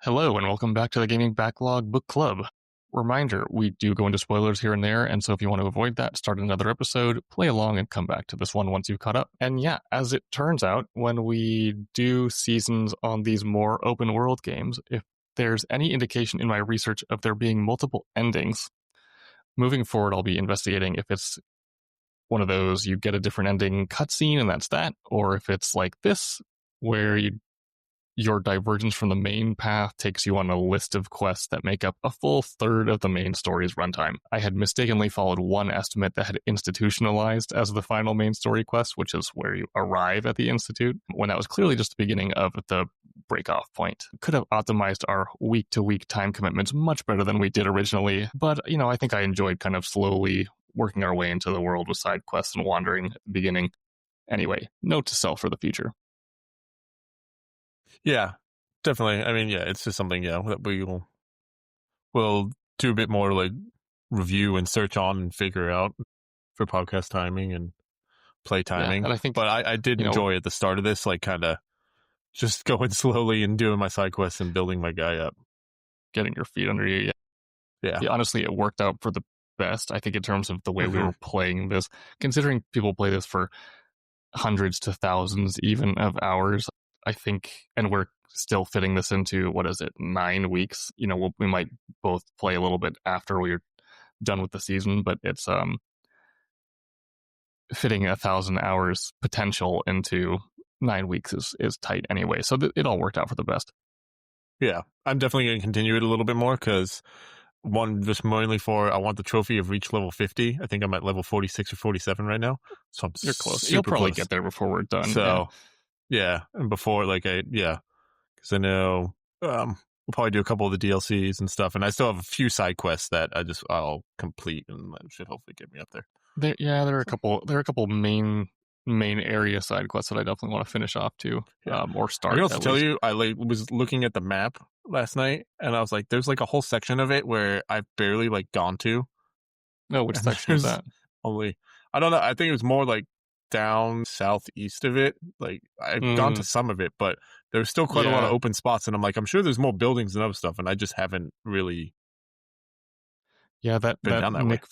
Hello, and welcome back to the Gaming Backlog Book Club. Reminder, we do go into spoilers here and there, and so if you want to avoid that, start another episode, play along, and come back to this one once you've caught up. And yeah, as it turns out, when we do seasons on these more open world games, if there's any indication in my research of there being multiple endings, moving forward, I'll be investigating if it's one of those you get a different ending cutscene and that's that, or if it's like this, where your divergence from the main path takes you on a list of quests that make up a full third of the main story's runtime. I had mistakenly followed one estimate that had institutionalized as the final main story quest, which is where you arrive at the Institute, when that was clearly just the beginning of the break-off point. Could have optimized our week-to-week time commitments much better than we did originally, but, I think I enjoyed kind of slowly working our way into the world with side quests and wandering at the beginning. Anyway, note to self for the future. Yeah, definitely. I mean, it's just something, that we'll do a bit more like review and search on and figure out for podcast timing and play timing. Yeah, and I think, but I did enjoy at the start of this, like kind of just going slowly and doing my side quests and building my guy up, getting your feet under you. Yeah. Honestly, it worked out for the best, I think, in terms of the way we were playing this, considering people play this for hundreds to thousands even of hours. I think, and we're still fitting this into, 9 weeks? We might both play a little bit after we're done with the season, but it's fitting 1,000 hours potential into 9 weeks is tight anyway. So it all worked out for the best. Yeah, I'm definitely going to continue it a little bit more because just mainly for I want the trophy of reach level 50. I think I'm at level 46 or 47 right now, so you're close. You'll probably get there before we're done. So. Yeah, and before, because I know we'll probably do a couple of the DLCs and stuff, and I still have a few side quests that I'll complete, and that should hopefully get me up there. There are a couple main area side quests that I definitely want to finish off too, or start. I can also tell you, I was looking at the map last night, and I was like, "There's like a whole section of it where I've barely gone to." No, which section is that? Only I don't know. I think it was more like down southeast of it. I've gone to some of it, but there's still quite a lot of open spots, and I'm like, I'm sure there's more buildings and other stuff, and I just haven't really that Nick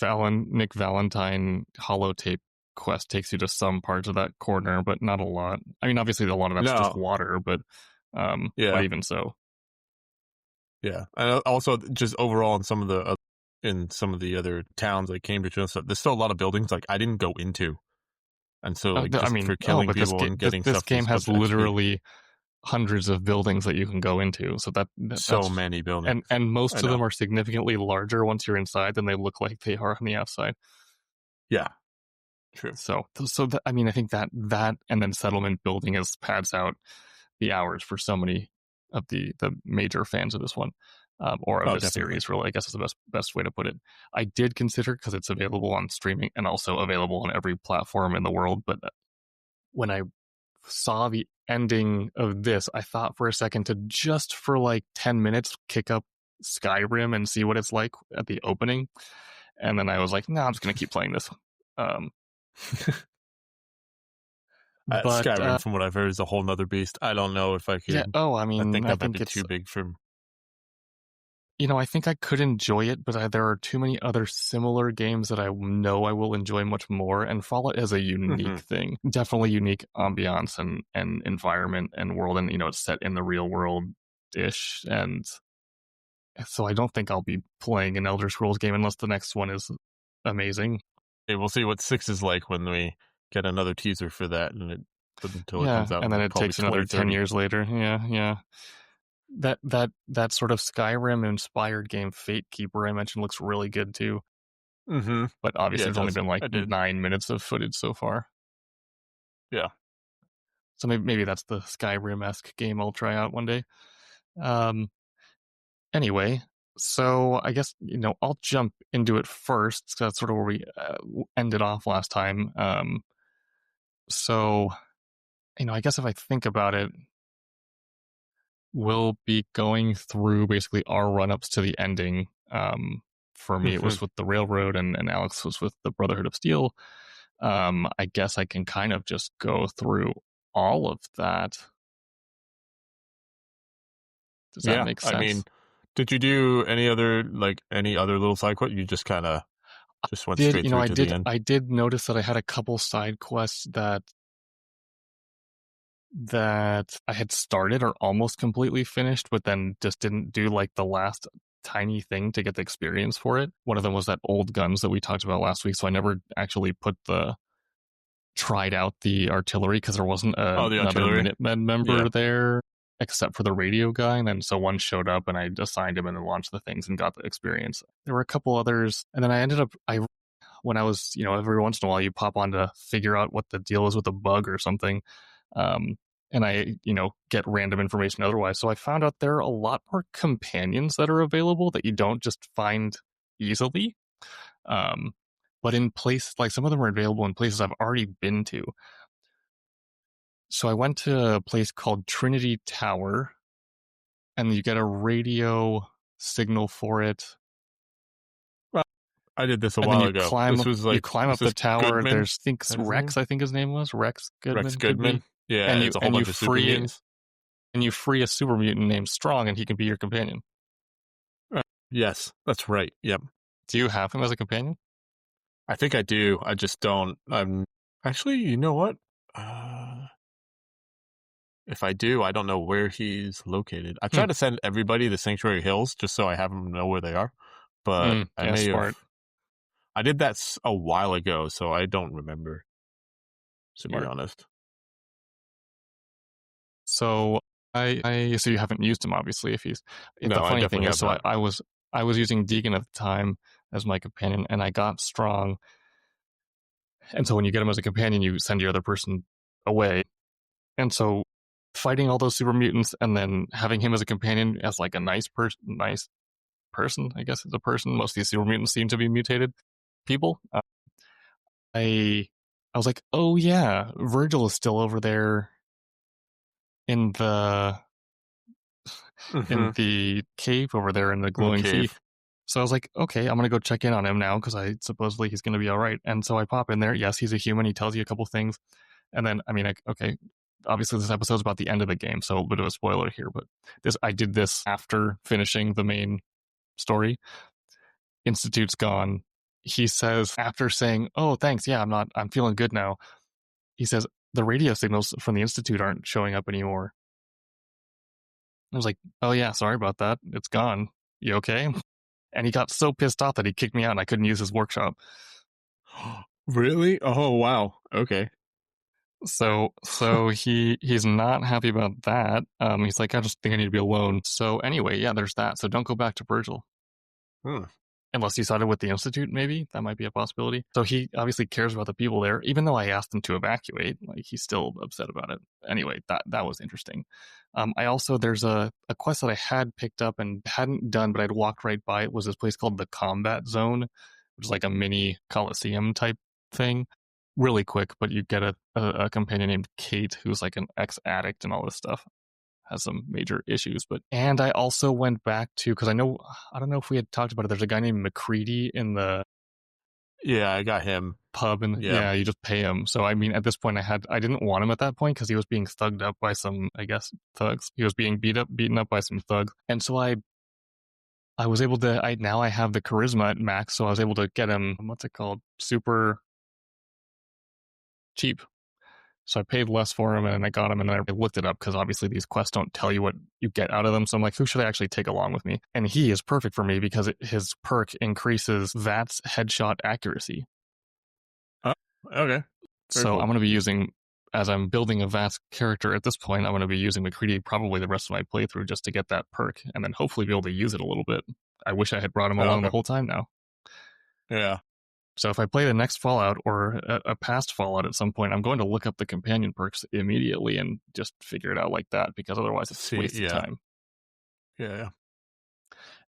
Valentine holotape quest takes you to some parts of that corner, but not a lot. I mean, obviously a lot of that's just water, but but even so. Yeah, and also just overall in some of the other towns like Cambridge and stuff, there's still a lot of buildings I didn't go into. And so, for killing people and getting this stuff. This game has literally hundreds of buildings that you can go into. So that's so many buildings, and most of them are significantly larger once you're inside than they look like they are on the outside. Yeah, true. So I think that and then settlement building pads out the hours for so many of the major fans of this one. Or of this series, really, I guess is the best way to put it. I did consider, because it's available on streaming and also available on every platform in the world, but when I saw the ending of this, I thought for a second to just for 10 minutes kick up Skyrim and see what it's like at the opening, and then I was like, no, I'm just going to keep playing this. But Skyrim, from what I've heard, is a whole nother beast. I don't know if I could. Yeah, I think that might be too big for. I think I could enjoy it, but there are too many other similar games that I know I will enjoy much more, and Fallout is a unique thing. Definitely unique ambiance and environment and world, and it's set in the real world-ish, and so I don't think I'll be playing an Elder Scrolls game unless the next one is amazing. Hey, we'll see what 6 is like when we get another teaser for that, and until it comes out, and then it takes another 10 years later. Yeah. That sort of Skyrim inspired game, Fate Keeper, I mentioned, looks really good too. But obviously there's only been 9 minutes of footage so far. Yeah. So maybe that's the Skyrim-esque game I'll try out one day. Anyway, so I guess, I'll jump into it first, because that's sort of where we ended off last time. So, I guess if I think about it, we'll be going through basically our run-ups to the ending. For me, it was with the Railroad, and Alex was with the Brotherhood of Steel. I guess I can kind of just go through all of that. Does that Yeah, make I mean, sense? did you do any other little side quest? You just kind of just went Did straight you know through I to the did end. I did notice that I had a couple side quests that I had started or almost completely finished, but then just didn't do like the last tiny thing to get the experience for it. One of them was that old guns that we talked about last week, so I never actually tried out the artillery because there wasn't Oh, the another artillery. Minutemen Yeah. member there except for the radio guy. And then so one showed up and I assigned him and then launched the things and got the experience. There were a couple others, and then I ended up when I was, every once in a while you pop on to figure out what the deal is with a bug or something. Um, and I, get random information otherwise. So I found out there are a lot more companions that are available that you don't just find easily. Um, but in place, like some of them are available in places I've already been to. So I went to a place called Trinity Tower, and you get a radio signal for it. Well, I did this a And then while you ago. climb This up, was you like climb this up the was tower. Goodman. There's thinks That his Rex, name? I think his name was Rex Rex Goodman, could Goodman. be. Yeah, And it's a whole you bunch of super free mutants. super mutant named Strong, and he can be your companion. Yes, that's right. Yep. Do you have him as a companion? I think I do. I just don't. I'm actually. You know what? If I do, I don't know where he's located. I try to send everybody the Sanctuary Hills just so I have them know where they are. But I Yeah, may smart, have. I did that a while ago, so I don't remember. To be smart. honest. So so you haven't used him obviously. If the No, I funny thing definitely is, have so not. I was using Deegan at the time as my companion, and I got Strong. And so when you get him as a companion, you send your other person away. And so fighting all those super mutants and then having him as a companion as like a nice person, I guess is a person. Most of these super mutants seem to be mutated people. I I was like, oh yeah, Virgil is still over there in Mm-hmm. the cave over there in the In the glowing sea. cave. So I was like, okay, I'm gonna go check in on him now because I supposedly he's gonna be all right. And so I pop in there. Yes, he's a human. He tells you a couple things, and then I mean, okay, obviously this episode's about the end of the game, so a bit of a spoiler here. But I did this after finishing the main story. Institute's gone. He says after saying, "Oh, thanks. Yeah, I'm feeling good now." He says the radio signals from the Institute aren't showing up anymore. I was like, "Oh yeah, sorry about that. It's gone. You okay?" And he got so pissed off that he kicked me out and I couldn't use his workshop. Really? Oh wow. Okay. So he's not happy about that. He's like, I just think I need to be alone. So anyway, yeah, there's that. So don't go back to Virgil. Hmm. Unless you sided with the Institute, maybe that might be a possibility. So he obviously cares about the people there, even though I asked him to evacuate. Like he's still upset about it. Anyway, that was interesting. I also there's a quest that I had picked up and hadn't done, but I'd walked right by. It was this place called the Combat Zone, which is like a mini Coliseum type thing. Really quick, but you get a companion named Kate who's like an ex addict and all this stuff, has some major issues. And I also went back to because I don't know if we had talked about it. There's a guy named McCready in the Yeah, I got him. pub, and Yeah. yeah, you just pay him. So I mean, at this point, I didn't want him at that point because he was being thugged up by some, I guess, thugs. He was being beaten up by some thugs, and so I was able to. I have the charisma at max, so I was able to get him. What's it called? Super cheap. So I paid less for him and I got him, and then I looked it up because obviously these quests don't tell you what you get out of them. So I'm like, who should I actually take along with me? And he is perfect for me because his perk increases VAT's headshot accuracy. Oh, okay. Very So cool. I'm going to be using, as I'm building a VAT's character at this point, I'm going to be using McCready probably the rest of my playthrough just to get that perk and then hopefully be able to use it a little bit. I wish I had brought him Oh, along the okay. whole time now. Yeah. So if I play the next Fallout or a past Fallout at some point, I'm going to look up the companion perks immediately and just figure it out like that because otherwise it's See, wasted time. Yeah.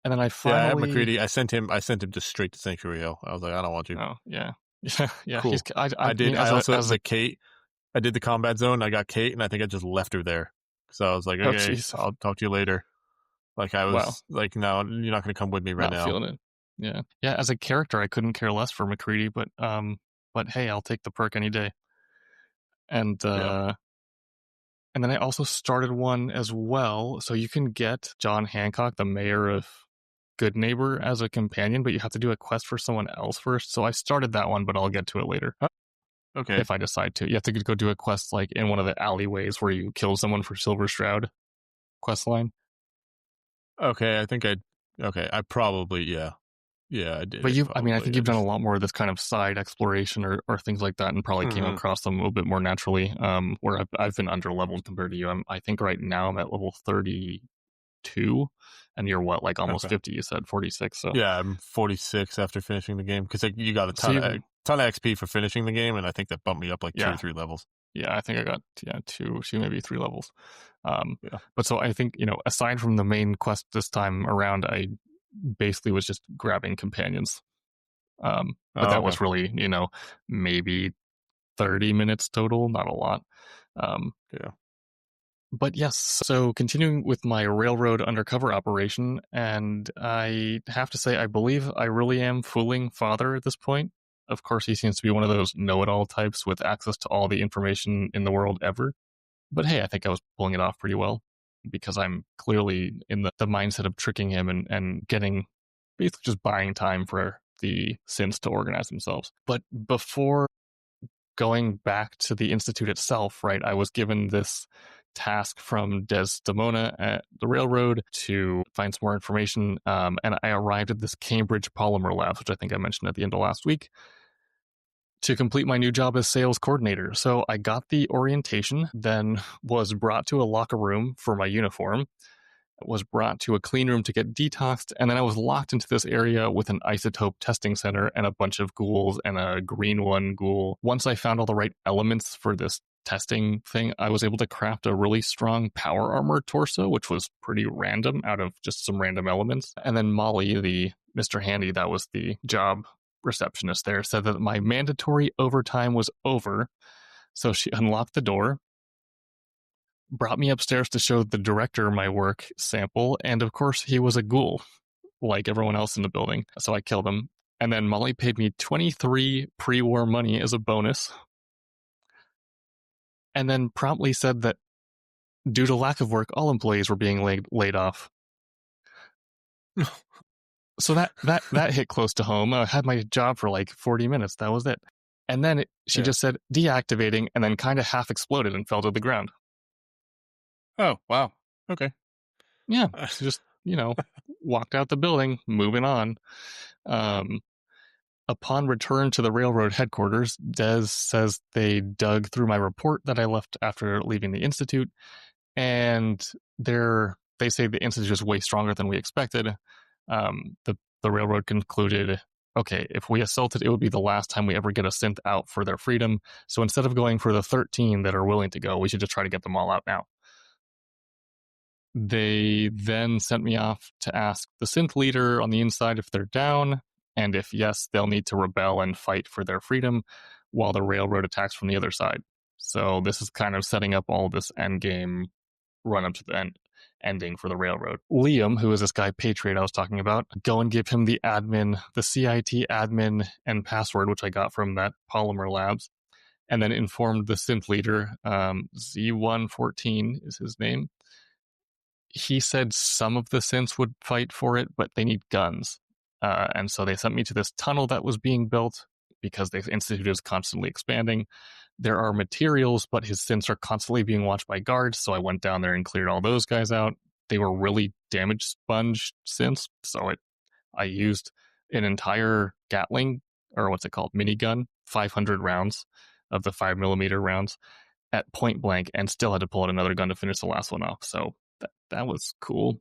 And then I Yeah, I have finally, McCready. I sent him just straight to Sanctuary Hill. I was like, I don't want you. oh yeah, yeah. Cool. I mean, I also as a the Kate. I did the combat zone. I got Kate, and I think I just left her there. So I was like, oh okay, jeez, I'll talk to you later. Like I wow, was like, no, you're not going to come with me right not now. feeling it. Yeah, yeah. As a character, I couldn't care less for McCready, but hey, I'll take the perk any day. And Yeah. And then I also started one as well. So you can get John Hancock, the mayor of Good Neighbor, as a companion, but you have to do a quest for someone else first. So I started that one, but I'll get to it later. Okay. If I decide to. You have to go do a quest like in one of the alleyways where you kill someone for Silver Shroud quest line. Okay, I probably, yeah. Yeah, I did. But I probably. think you've done a lot more of this kind of side exploration or things like that, and probably came across them a little bit more naturally. Where I've been under leveled compared to you. I think right now I'm at level 32, and you're what, like almost 50? You said 46. So yeah, I'm 46 after finishing the game because you got a ton of XP for finishing the game, and I think that bumped me up like 2 or 3 levels. Yeah, I think I got 2, maybe 3 levels. Yeah. But so I think, aside from the main quest this time around, I basically was just grabbing companions. But that was really, maybe 30 minutes total, not a lot. Yeah. But yes, so continuing with my railroad undercover operation, and I have to say, I believe I really am fooling Father at this point. Of course, he seems to be one of those know-it-all types with access to all the information in the world ever. But hey, I think I was pulling it off pretty well because I'm clearly in the mindset of tricking him and getting, basically just buying time for the synths to organize themselves. But before going back to the Institute itself, right, I was given this task from Desdemona at the railroad to find some more information. And I arrived at this Cambridge Polymer Labs, which I think I mentioned at the end of last week, to complete my new job as sales coordinator. So I got the orientation, then was brought to a locker room for my uniform, was brought to a clean room to get detoxed, and then I was locked into this area with an isotope testing center and a bunch of ghouls and a green one ghoul. Once I found all the right elements for this testing thing, I was able to craft a really strong power armor torso, which was pretty random out of just some random elements. And then Molly, the Mr. Handy, that was the job receptionist there, said that my mandatory overtime was over. So she unlocked the door, brought me upstairs to show the director my work sample, and of course he was a ghoul, like everyone else in the building. So I killed him. And then Molly paid me 23 pre-war money as a bonus. And then promptly said that due to lack of work, all employees were being laid off. So that hit close to home. I had my job for like 40 minutes. That was it. And then she just said deactivating, and then kind of half exploded and fell to the ground. Oh, wow. Okay. Yeah. Just, walked out the building, moving on. Upon return to the railroad headquarters, Des says they dug through my report that I left after leaving the Institute, and they say the Institute is way stronger than we expected. The railroad concluded, okay, if we assault it, it would be the last time we ever get a synth out for their freedom. So instead of going for the 13 that are willing to go, we should just try to get them all out now. They then sent me off to ask the synth leader on the inside if they're down, and if yes, they'll need to rebel and fight for their freedom while the railroad attacks from the other side. So this is kind of setting up all this endgame run up to the ending for the railroad. Liam, who is this guy Patriot I was talking about, go and give him the CIT admin and password, which I got from that Polymer Labs, and then informed the synth leader, Z114 is his name. He said some of the synths would fight for it, but they need guns. And so they sent me to this tunnel that was being built because the Institute is constantly expanding. There are materials, but his synths are constantly being watched by guards, so I went down there and cleared all those guys out. They were really damage sponge synths, so I used an entire Gatling, or what's it called, minigun, 500 rounds of the 5mm rounds at point blank, and still had to pull out another gun to finish the last one off. So that was cool.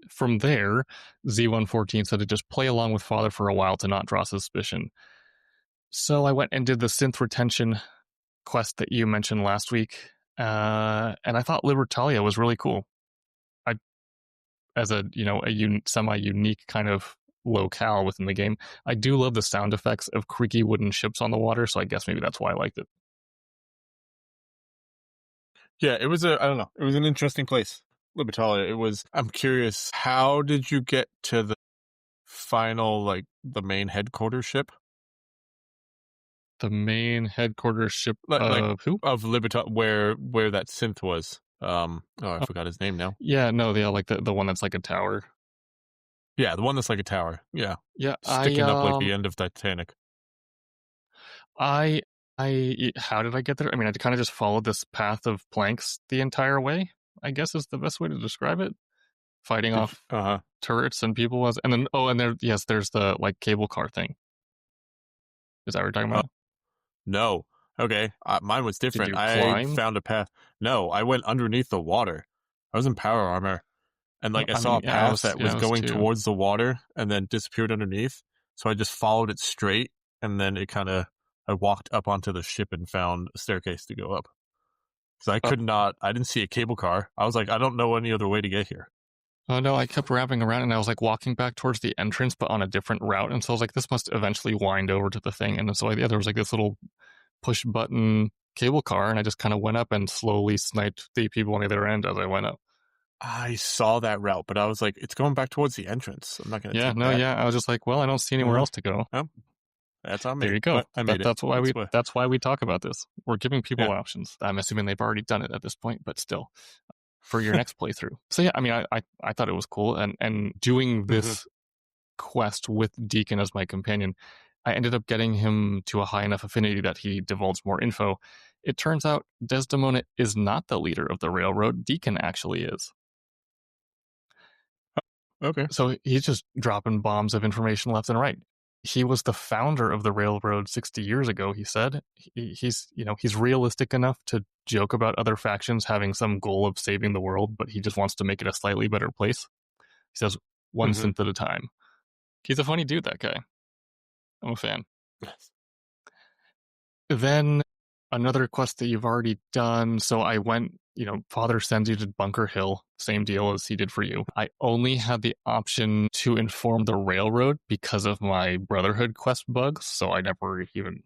From there, Z114 said to just play along with Father for a while to not draw suspicion. So I went and did the synth retention quest that you mentioned last week, and I thought Libertalia was really cool. As a semi-unique kind of locale within the game, I do love the sound effects of creaky wooden ships on the water, so I guess maybe that's why I liked it. Yeah, it was I don't know, it was an interesting place, Libertalia. I'm curious, how did you get to the final, like, the main headquarters ship? The main headquarters ship like of who? of Liberta, where that synth was. I Oh, forgot his name now. yeah, no, yeah, like the one that's like a tower. Yeah, the one that's like a tower. Yeah, Yeah, sticking up like the end of Titanic. I, how did I get there? I mean, I kind of just followed this path of planks the entire way, I guess is the best way to describe it. Fighting Did you, off turrets and people was, and then, and there, yes, there's the, like, cable car thing. Is that what you're talking about? No. Okay. Mine was Did different. you I climb? found a path. No, I went underneath the water. I was in power armor. And like I I saw mean, a yeah, path that I was was going too. towards the water and then disappeared underneath. So I just followed it straight and then I walked up onto the ship and found a staircase to go up. Because I didn't see a cable car. I was like, I don't know any other way to get here. Oh no, I kept wrapping around and I was like walking back towards the entrance, but on a different route. And so I was like, this must eventually wind over to the thing. And so yeah, there was like this little push button cable car, and I just kind of went up and slowly sniped the people on the other end as I went up. I saw that route, but I was like, it's going back towards the entrance. I'm not going to Yeah, take no, that. yeah. I was just like, well, I don't see anywhere else to go. Oh, that's on There me. you go. But I made it. That's why we talk about this. We're giving people Yeah. options. I'm assuming they've already done it at this point, but still, for your next playthrough. So yeah, I mean, I thought it was cool, and doing this quest with Deacon as my companion, I ended up getting him to a high enough affinity that he divulged more info. It turns out Desdemona is not the leader of the railroad. Deacon actually is. Okay. So he's just dropping bombs of information left and right. He was the founder of the railroad 60 years ago, he said. He's realistic enough to joke about other factions having some goal of saving the world, but he just wants to make it a slightly better place. He says, one synth at a time. He's a funny dude, that guy. I'm a fan. Then another quest that you've already done. So I went, Father sends you to Bunker Hill, same deal as he did for you. I only had the option to inform the railroad because of my Brotherhood quest bugs, so I never even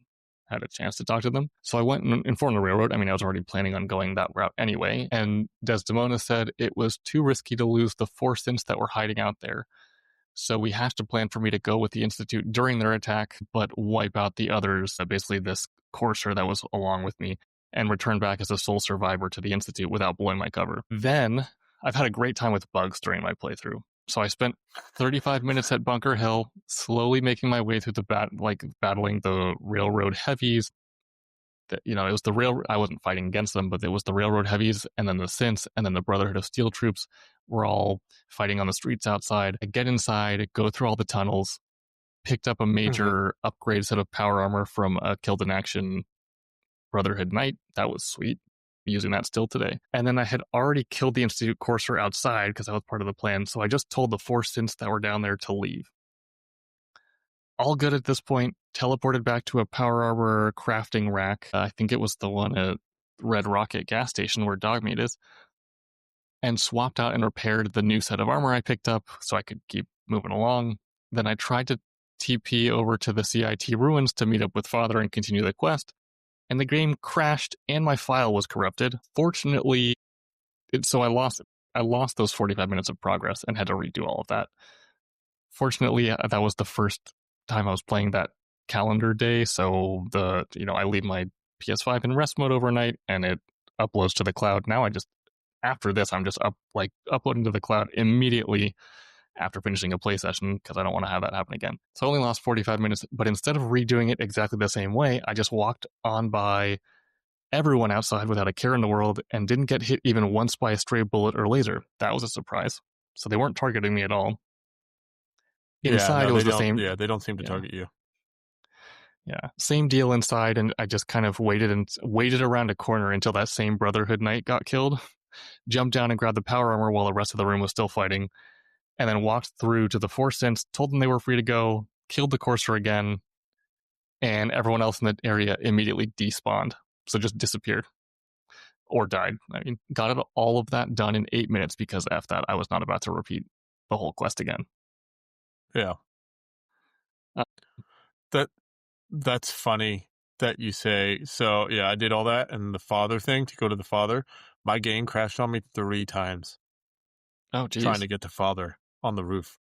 had a chance to talk to them. So I went and informed the railroad. I mean, I was already planning on going that route anyway. And Desdemona said it was too risky to lose the 4 synths that were hiding out there. So we have to plan for me to go with the Institute during their attack, but wipe out the others, basically this courser that was along with me, and return back as a sole survivor to the Institute without blowing my cover. Then, I've had a great time with bugs during my playthrough. So I spent 35 minutes at Bunker Hill, slowly making my way through battling the railroad heavies. It was the rail. I wasn't fighting against them, but it was the railroad heavies, and then the synths, and then the Brotherhood of Steel troops were all fighting on the streets outside. I get inside, go through all the tunnels, picked up a major upgrade set of power armor from a Killed in Action Brotherhood Knight. That was sweet. Using that still today. And then I had already killed the Institute Courser outside because that was part of the plan. So I just told the 4 synths that were down there to leave. All good at this point. Teleported back to a power armor crafting rack. I think it was the one at Red Rocket gas station where Dogmeat is. And swapped out and repaired the new set of armor I picked up so I could keep moving along. Then I tried to TP over to the CIT ruins to meet up with Father and continue the quest. And the game crashed and my file was corrupted. Fortunately, so I lost those 45 minutes of progress and had to redo all of that. Fortunately, that was the first time I was playing that calendar day, so I leave my PS5 in rest mode overnight and it uploads to the cloud. Now after this, I'm just uploading to the cloud immediately after finishing a play session because I don't want to have that happen again. So I only lost 45 minutes, but instead of redoing it exactly the same way, I just walked on by everyone outside without a care in the world and didn't get hit even once by a stray bullet or laser. That was a surprise. So they weren't targeting me at all. Inside, it was the same. Yeah, they don't seem to target you. Yeah, same deal inside, and I just kind of waited around a corner until that same Brotherhood Knight got killed, jumped down and grabbed the power armor while the rest of the room was still fighting, and then walked through to the 4 synths, told them they were free to go, killed the courser again, and everyone else in the area immediately despawned, so just disappeared. Or died. I mean, got all of that done in 8 minutes because after that, I was not about to repeat the whole quest again. Yeah. That's funny that you say. So, yeah, I did all that, and the Father thing, to go to the Father, my game crashed on me 3 times. Oh, geez. Trying to get to Father on the roof.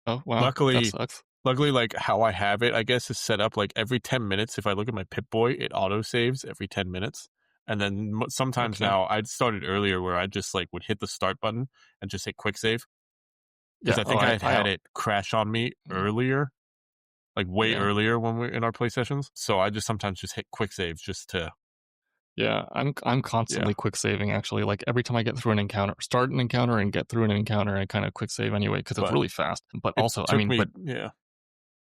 Oh, wow. Luckily, that sucks. Luckily, like how I have it, I guess, is set up like every 10 minutes. If I look at my Pip-Boy, it auto saves every 10 minutes. And then sometimes Okay. now I'd started earlier where I just like would hit the start button and just hit quick save. Because Yeah. I Oh, think I had it crash on me earlier, like way yeah. earlier when we're in our play sessions. So I just sometimes just hit quick saves just to. Yeah, I'm constantly quick saving actually. Like every time I get through an encounter, start an encounter and get through an encounter, I kind of quick save anyway because it's But really fast. But it also, I took mean, me, but yeah,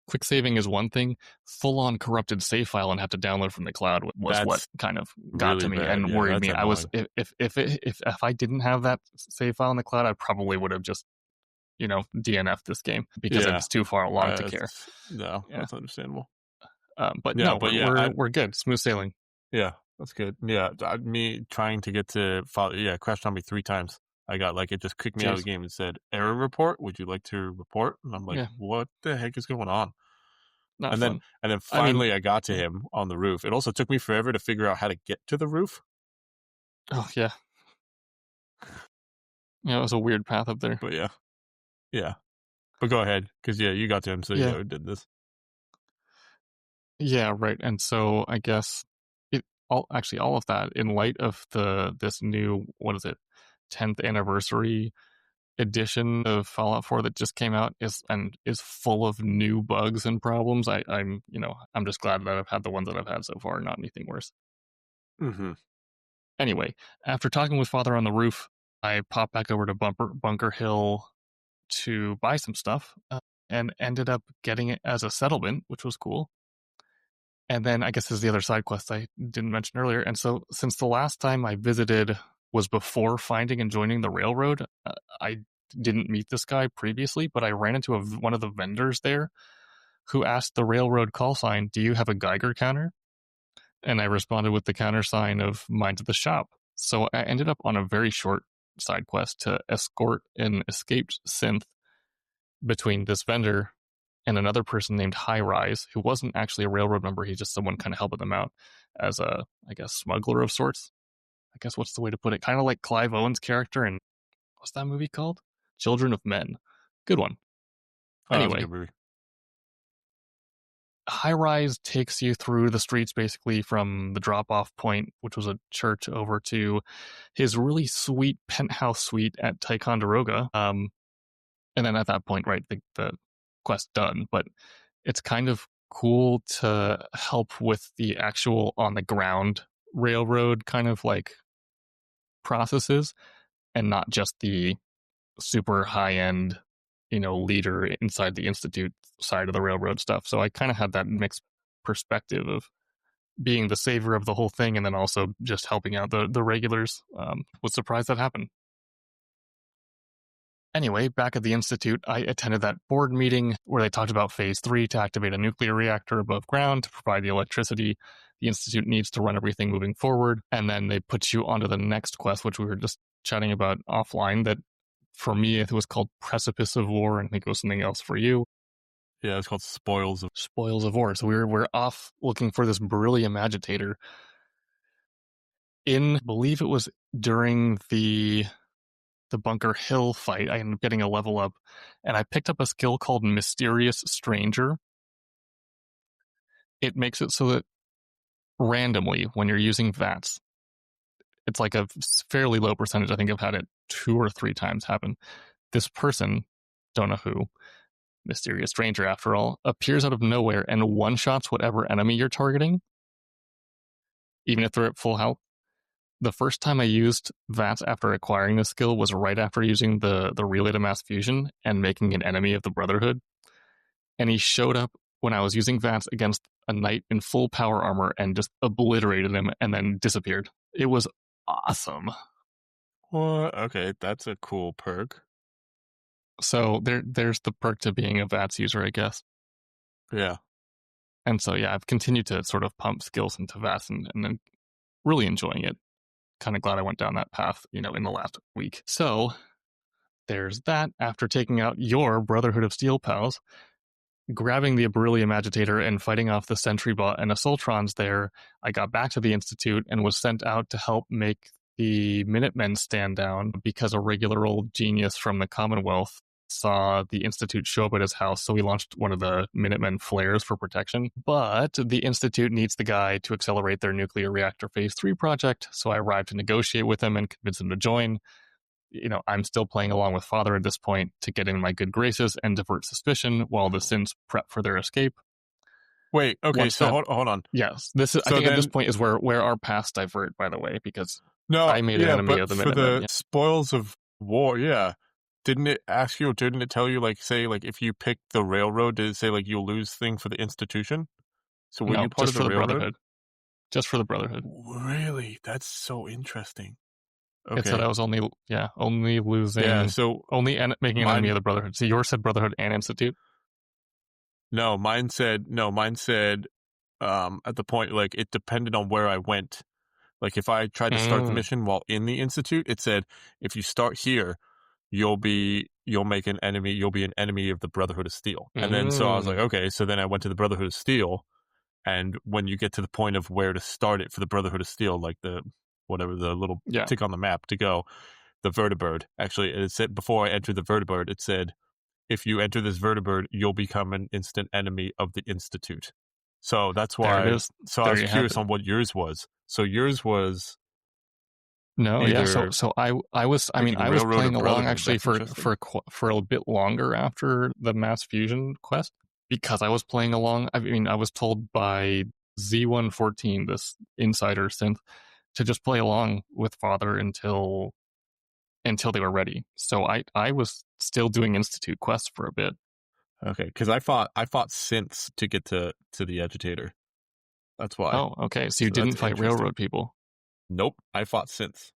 quick saving is one thing. Full on corrupted save file and have to download from the cloud was what that's kind of got to really me bad. and Yeah, worried that's me. I was annoying. if I didn't have that save file in the cloud, I probably would have just DNF'd this game because Yeah, it's too far along to care. no, Yeah, that's understandable. but Yeah, no, but we're good. Smooth sailing. yeah, that's good. Yeah, me trying to get to follow. Yeah, crashed on me 3 times. I got like it just kicked me out of Jeez. the game and said error report. Would you like to report? And I'm like, Yeah, what the heck is going on? not And then fun. I mean, finally I got to yeah. him on the roof. It also took me forever to figure out how to get to the roof. Oh yeah, yeah. It was a weird path up there. But yeah, yeah. But go ahead, because yeah, you got to him, so Yeah. yeah, we did this. Yeah, right. And so I guess all of that in light of this new, what is it, 10th anniversary edition of Fallout 4 that just came out is full of new bugs and problems. I'm just glad that I've had the ones that I've had so far, not anything worse. Mm-hmm. Anyway, after talking with Father on the roof, I popped back over to Bunker Hill to buy some stuff and ended up getting it as a settlement, which was cool. And then I guess there's the other side quest I didn't mention earlier. And so since the last time I visited was before finding and joining the railroad, I didn't meet this guy previously, but I ran into one of the vendors there who asked the railroad call sign, "Do you have a Geiger counter?" And I responded with the countersign of "Mine to the shop." So I ended up on a very short side quest to escort an escaped synth between this vendor and another person named High Rise, who wasn't actually a railroad member. He's just someone kind of helping them out as a, I guess, smuggler of sorts. I guess what's the way to put it? Kind of like Clive Owen's character in, what's that movie called? Children of Men. Good one. Oh, that was a Anyway, good movie. High Rise takes you through the streets basically from the drop off point, which was a church, over to his really sweet penthouse suite at Ticonderoga. And then at that point, right, the quest done. But it's kind of cool to help with the actual on the ground railroad kind of like processes and not just the super high end, leader inside the institute side of the railroad stuff. So I kind of had that mixed perspective of being the savior of the whole thing and then also just helping out the regulars. Was surprised that happened. Anyway, back at the Institute, I attended that board meeting where they talked about phase 3 to activate a nuclear reactor above ground to provide the electricity the Institute needs to run everything moving forward. And then they put you onto the next quest, which we were just chatting about offline, that for me, it was called Precipice of War, and I think it was something else for you. Yeah, it's called Spoils of. Spoils of War. So we're off looking for this beryllium agitator. I believe it was during the Bunker Hill fight, I ended up getting a level up, and I picked up a skill called Mysterious Stranger. It makes it so that randomly, when you're using VATS, it's like a fairly low percentage. I think I've had it 2 or 3 times happen. This person, don't know who, Mysterious Stranger after all, appears out of nowhere and one-shots whatever enemy you're targeting, even if they're at full health. The first time I used VATS after acquiring this skill was right after using the Relay to Mass Fusion and making an enemy of the Brotherhood. And he showed up when I was using VATS against a knight in full power armor and just obliterated him and then disappeared. It was awesome. What? Okay, that's a cool perk. So there's the perk to being a VATS user, I guess. Yeah. And so, yeah, I've continued to sort of pump skills into VATS and then really enjoying it. Kind of glad I went down that path, in the last week. So there's that. After taking out your Brotherhood of Steel pals, grabbing the beryllium agitator and fighting off the sentry bot and assaultrons there, I got back to the Institute and was sent out to help make the Minutemen stand down because a regular old genius from the Commonwealth saw the Institute show up at his house, so he launched one of the Minutemen flares for protection. But the Institute needs the guy to accelerate their nuclear reactor phase 3 project, so I arrived to negotiate with him and convince him to join. I'm still playing along with Father at this point to get in my good graces and divert suspicion while the Synths prep for their escape. Wait, okay, Once so that- hold on. Yes, this is. I think at this point is where our paths divert. By the way, because I made an enemy of the for Minutemen. the spoils of war, didn't it ask you? Didn't it tell you, like, say, like, if you pick the railroad, did it say like you'll lose thing for the institution? So were you part just of for the railroad? Brotherhood. Just for the Brotherhood. Really, that's so interesting. Okay. It said I was only losing. Yeah, so only making an enemy of the Brotherhood. So yours said Brotherhood and Institute. No, mine said at the point, like, it depended on where I went. Like, if I tried to start the mission while in the Institute, it said if you start here, you'll be an enemy of the Brotherhood of Steel. And then so I was like, okay, so then I went to the Brotherhood of Steel, and when you get to the point of where to start it for the Brotherhood of Steel, like the little tick on the map to go, the vertibird, actually, it said before I entered the vertibird, it said if you enter this vertibird, you'll become an instant enemy of the Institute. So that's why. There it is. So I was curious on what yours was. So yours was. No, yeah. So I was playing along actually for a bit longer after the mass fusion quest because I was playing along. I mean, I was told by Z114, this insider synth, to just play along with Father until they were ready. So I was still doing Institute quests for a bit. Okay, because I fought Synths to get to the agitator. That's why. Oh, okay. So you didn't fight railroad people? Nope, I fought Synths.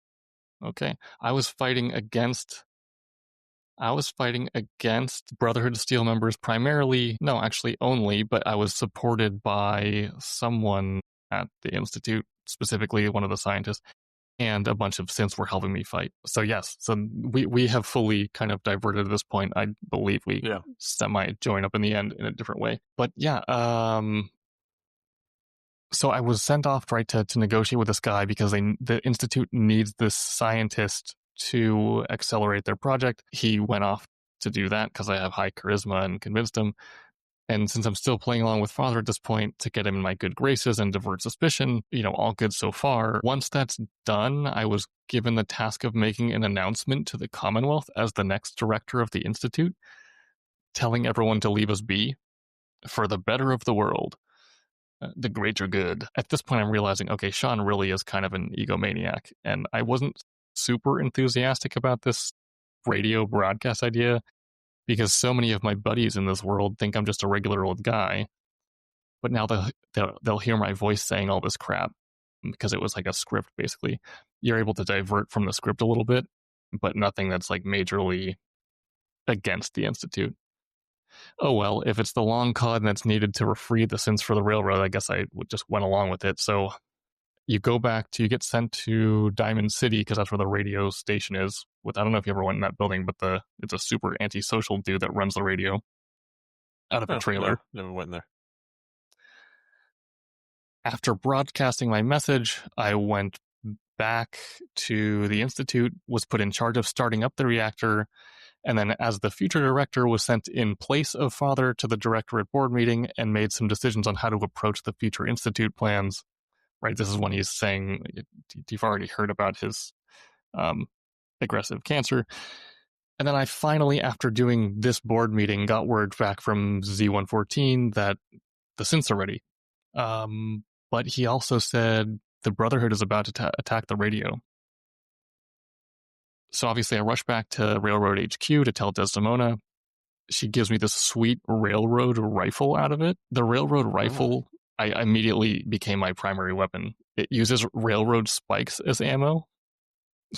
Okay, I was fighting against Brotherhood of Steel members primarily. No, actually only, but I was supported by someone at the Institute, specifically one of the scientists, and a bunch of synths were helping me fight. So yes, so we have fully kind of diverted at this point. I believe we semi-join up in the end in a different way. But yeah, so I was sent off to negotiate with this guy because the Institute needs this scientist to accelerate their project. He went off to do that because I have high charisma and convinced him. And since I'm still playing along with Father at this point to get him in my good graces and divert suspicion, all good so far. Once that's done, I was given the task of making an announcement to the Commonwealth as the next director of the Institute, telling everyone to leave us be for the better of the world, the greater good. At this point, I'm realizing, okay, Sean really is kind of an egomaniac, and I wasn't super enthusiastic about this radio broadcast idea, because so many of my buddies in this world think I'm just a regular old guy. But now they'll hear my voice saying all this crap because it was like a script, basically. You're able to divert from the script a little bit, but nothing that's like majorly against the Institute. Oh well, if it's the long con that's needed to free the synths for the railroad, I guess I just went along with it. So you get sent to Diamond City because that's where the radio station is. I don't know if you ever went in that building, but it's a super antisocial dude that runs the radio out of a trailer. Never went there. After broadcasting my message, I went back to the Institute, was put in charge of starting up the reactor, and then as the future director was sent in place of Father to the directorate board meeting and made some decisions on how to approach the future Institute plans. Right, this is when he's saying, you've already heard about his aggressive cancer. And then I finally, after doing this board meeting, got word back from Z114 that the synths are ready. But he also said the Brotherhood is about to attack the radio. So obviously I rush back to Railroad HQ to tell Desdemona. She gives me this sweet railroad rifle out of it. The railroad rifle, I immediately became my primary weapon. It uses railroad spikes as ammo,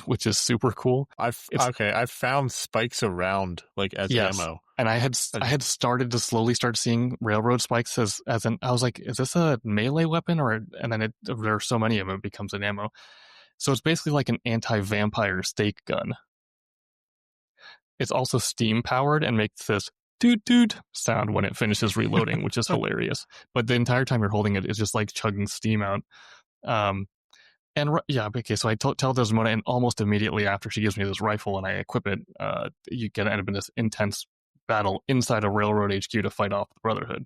which is super cool. I've found spikes around as ammo. And I had started to slowly start seeing railroad spikes as an, I was like, is this a melee weapon? And then there are so many of them, it becomes an ammo. So it's basically like an anti-vampire stake gun. It's also steam powered and makes this doot doot sound when it finishes reloading, which is hilarious. But the entire time you're holding it, it's just like chugging steam out. And And yeah, okay, so I tell Desdemona, and almost immediately after she gives me this rifle and I equip it, you get to end up in this intense battle inside a railroad HQ to fight off the Brotherhood.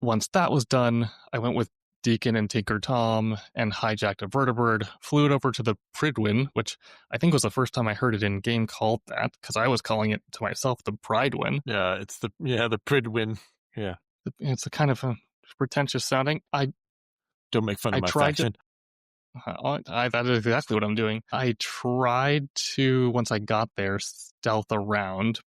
Once that was done, I went with Deacon and Tinker Tom and hijacked a vertibird, flew it over to the Pridwin, which I think was the first time I heard it in game called that, because I was calling it to myself the Pridewin. Yeah, it's the Pridwin. Yeah. It's a kind of a pretentious sounding. Don't make fun of my tried faction. that is exactly what I'm doing. I tried to, once I got there, stealth around,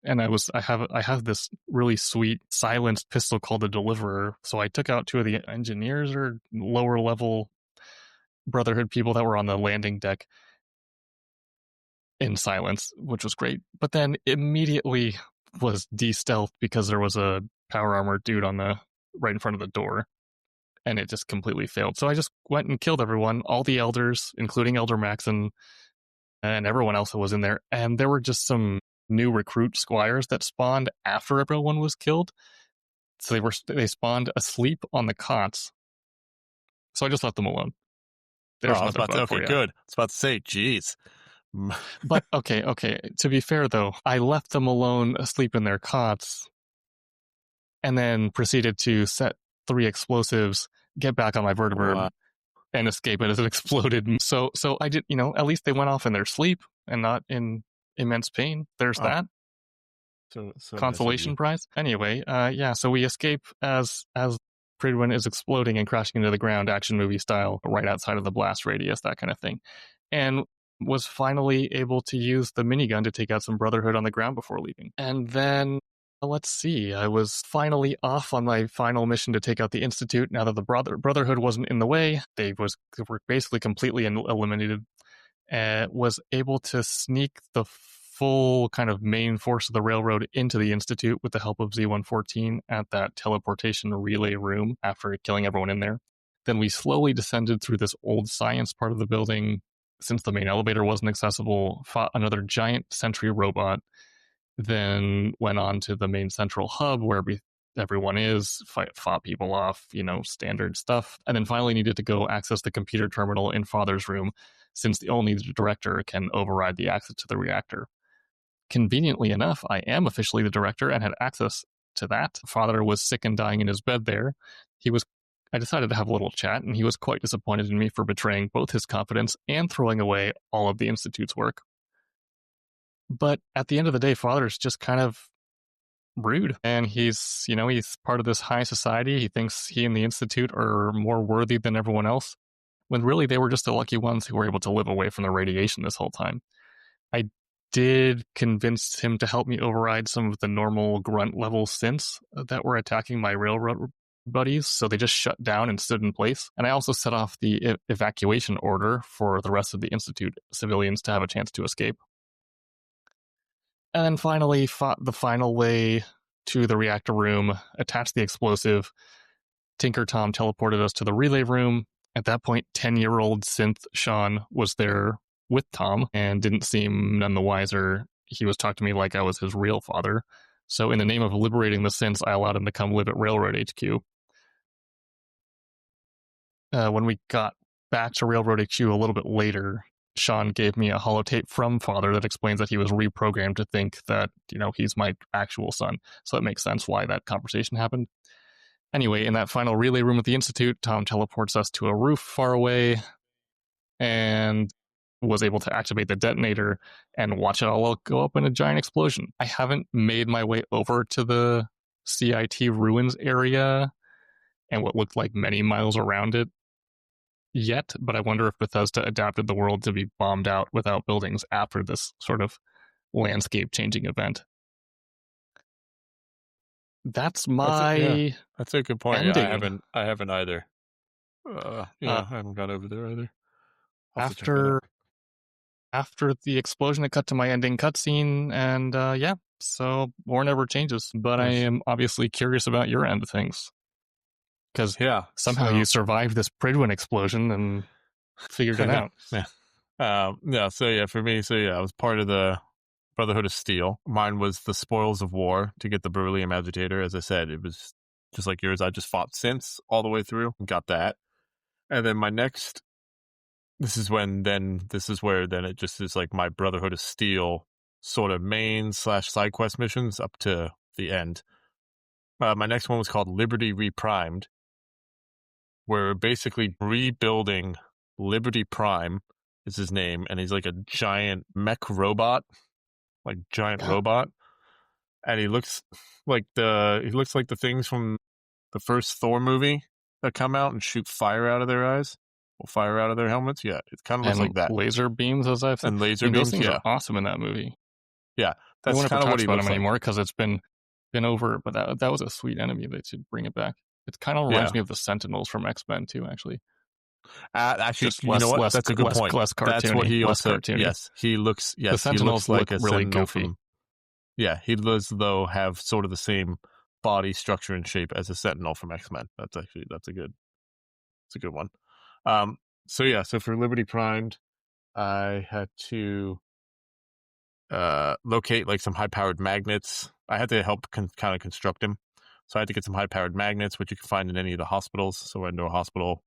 and I have this really sweet silenced pistol called the Deliverer. So I took out two of the engineers or lower level Brotherhood people that were on the landing deck in silence, which was great. But then immediately was de-stealthed because there was a power armor dude on the right in front of the door, and it just completely failed. So I just went and killed everyone, all the elders, including Elder Maxon and everyone else that was in there. And there were just some new recruit squires that spawned after everyone was killed. So they spawned asleep on the cots. So I just left them alone. There's another bug for you. Good. I was about to say, geez. But okay. To be fair though, I left them alone asleep in their cots, and then proceeded to set 3 explosives, get back on my vertibird, and escape it as it exploded. So I did, at least they went off in their sleep and not in immense pain. There's that. So Consolation prize. Anyway, so we escape as Pridwin is exploding and crashing into the ground, action movie style, right outside of the blast radius, that kind of thing. And was finally able to use the minigun to take out some Brotherhood on the ground before leaving. And then, let's see, I was finally off on my final mission to take out the Institute. Now that the Brotherhood wasn't in the way, they were basically completely eliminated. Was able to sneak the full kind of main force of the railroad into the Institute with the help of Z-114 at that teleportation relay room after killing everyone in there. Then we slowly descended through this old science part of the building. Since the main elevator wasn't accessible, fought another giant sentry robot, then went on to the main central hub where everyone is, fought people off, standard stuff, and then finally needed to go access the computer terminal in Father's room, since only the director can override the access to the reactor. Conveniently enough, I am officially the director and had access to that. Father was sick and dying in his bed there. I decided to have a little chat, and he was quite disappointed in me for betraying both his confidence and throwing away all of the Institute's work. But at the end of the day, Father's just kind of rude, and he's part of this high society. He thinks he and the Institute are more worthy than everyone else, when really they were just the lucky ones who were able to live away from the radiation this whole time. I did convince him to help me override some of the normal grunt level synths that were attacking my railroad buddies, so they just shut down and stood in place. And I also set off the evacuation order for the rest of the Institute civilians to have a chance to escape. And then finally fought the final way to the reactor room, attached the explosive. Tinker Tom teleported us to the relay room. At that point, 10-year-old synth Sean was there with Tom and didn't seem none the wiser. He was talking to me like I was his real father. So in the name of liberating the synths, I allowed him to come live at Railroad HQ. When we got back to Railroad HQ a little bit later, Sean gave me a holotape from Father that explains that he was reprogrammed to think that, he's my actual son. So it makes sense why that conversation happened. Anyway, in that final relay room at the Institute, Tom teleports us to a roof far away and was able to activate the detonator and watch it all go up in a giant explosion. I haven't made my way over to the CIT ruins area and what looked like many miles around it yet, but I wonder if Bethesda adapted the world to be bombed out without buildings after this sort of landscape-changing event. That's that's a good point. ending. Yeah, I haven't either. I haven't gone over there either. After the explosion, it cut to my ending cutscene, and so more never changes. But nice. I am obviously curious about your end of things. Because somehow you survived this Pridwin explosion and figured it out. For me, I was part of the Brotherhood of Steel. Mine was the Spoils of War to get the Beryllium Agitator. As I said, it was just like yours. I just fought Synths all the way through and got that. And then my next, this is where then it just is like my Brotherhood of Steel sort of main / side quest missions up to the end. My next one was called Liberty Reprimed. We're basically rebuilding Liberty Prime is his name, and he's like a giant mech robot, robot, and he looks like the things from the first Thor movie that come out and shoot fire out of their eyes, or fire out of their helmets. Yeah, it kind of looks And like that. laser beams, as I've seen. And laser those beams, things yeah, are awesome in that movie. yeah. No That's one ever kind of what talks he about looks him like. anymore because it's been over, but that was a sweet enemy. They should bring it back. It kind of reminds me of the Sentinels from X-Men too, actually. Actually, Just you know what? That's a good point. Less cartoony. That's what he less also. cartoony. Yes, he looks. Yes, the Sentinels he looks like a really Sentinel goofy. Yeah, he does though have sort of the same body structure and shape as a Sentinel from X-Men. That's a good one. So for Liberty Primed, I had to locate like some high-powered magnets. I had to help kind of construct them. So I had to get some high-powered magnets, which you can find in any of the hospitals. So I went to a hospital,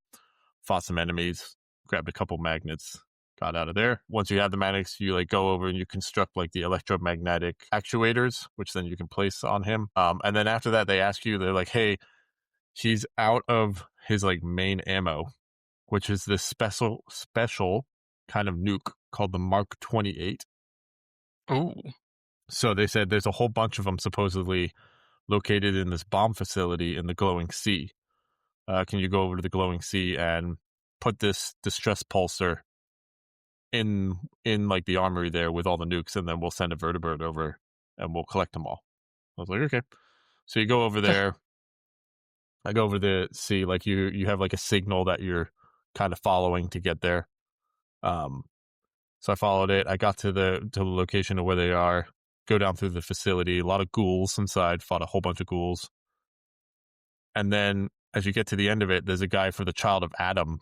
fought some enemies, grabbed a couple magnets, got out of there. Once you have the magnets, you like go over and you construct like the electromagnetic actuators, which then you can place on him. And then after that, they're like, hey, he's out of his like main ammo, which is this special kind of nuke called the Mark 28. Oh. So they said there's a whole bunch of them supposedly located in this bomb facility in the Glowing Sea. Can you go over to the Glowing Sea and put this distress pulsar in like the armory there with all the nukes, and then we'll send a vertibird over and we'll collect them all. I was like, okay. So you go over there. I go over the sea, like you have like a signal that you're kind of following to get there. So I followed it. I got to the location of where they are. Go down through the facility. A lot of ghouls inside. Fought a whole bunch of ghouls. And then as you get to the end of it, there's a guy for the Child of Adam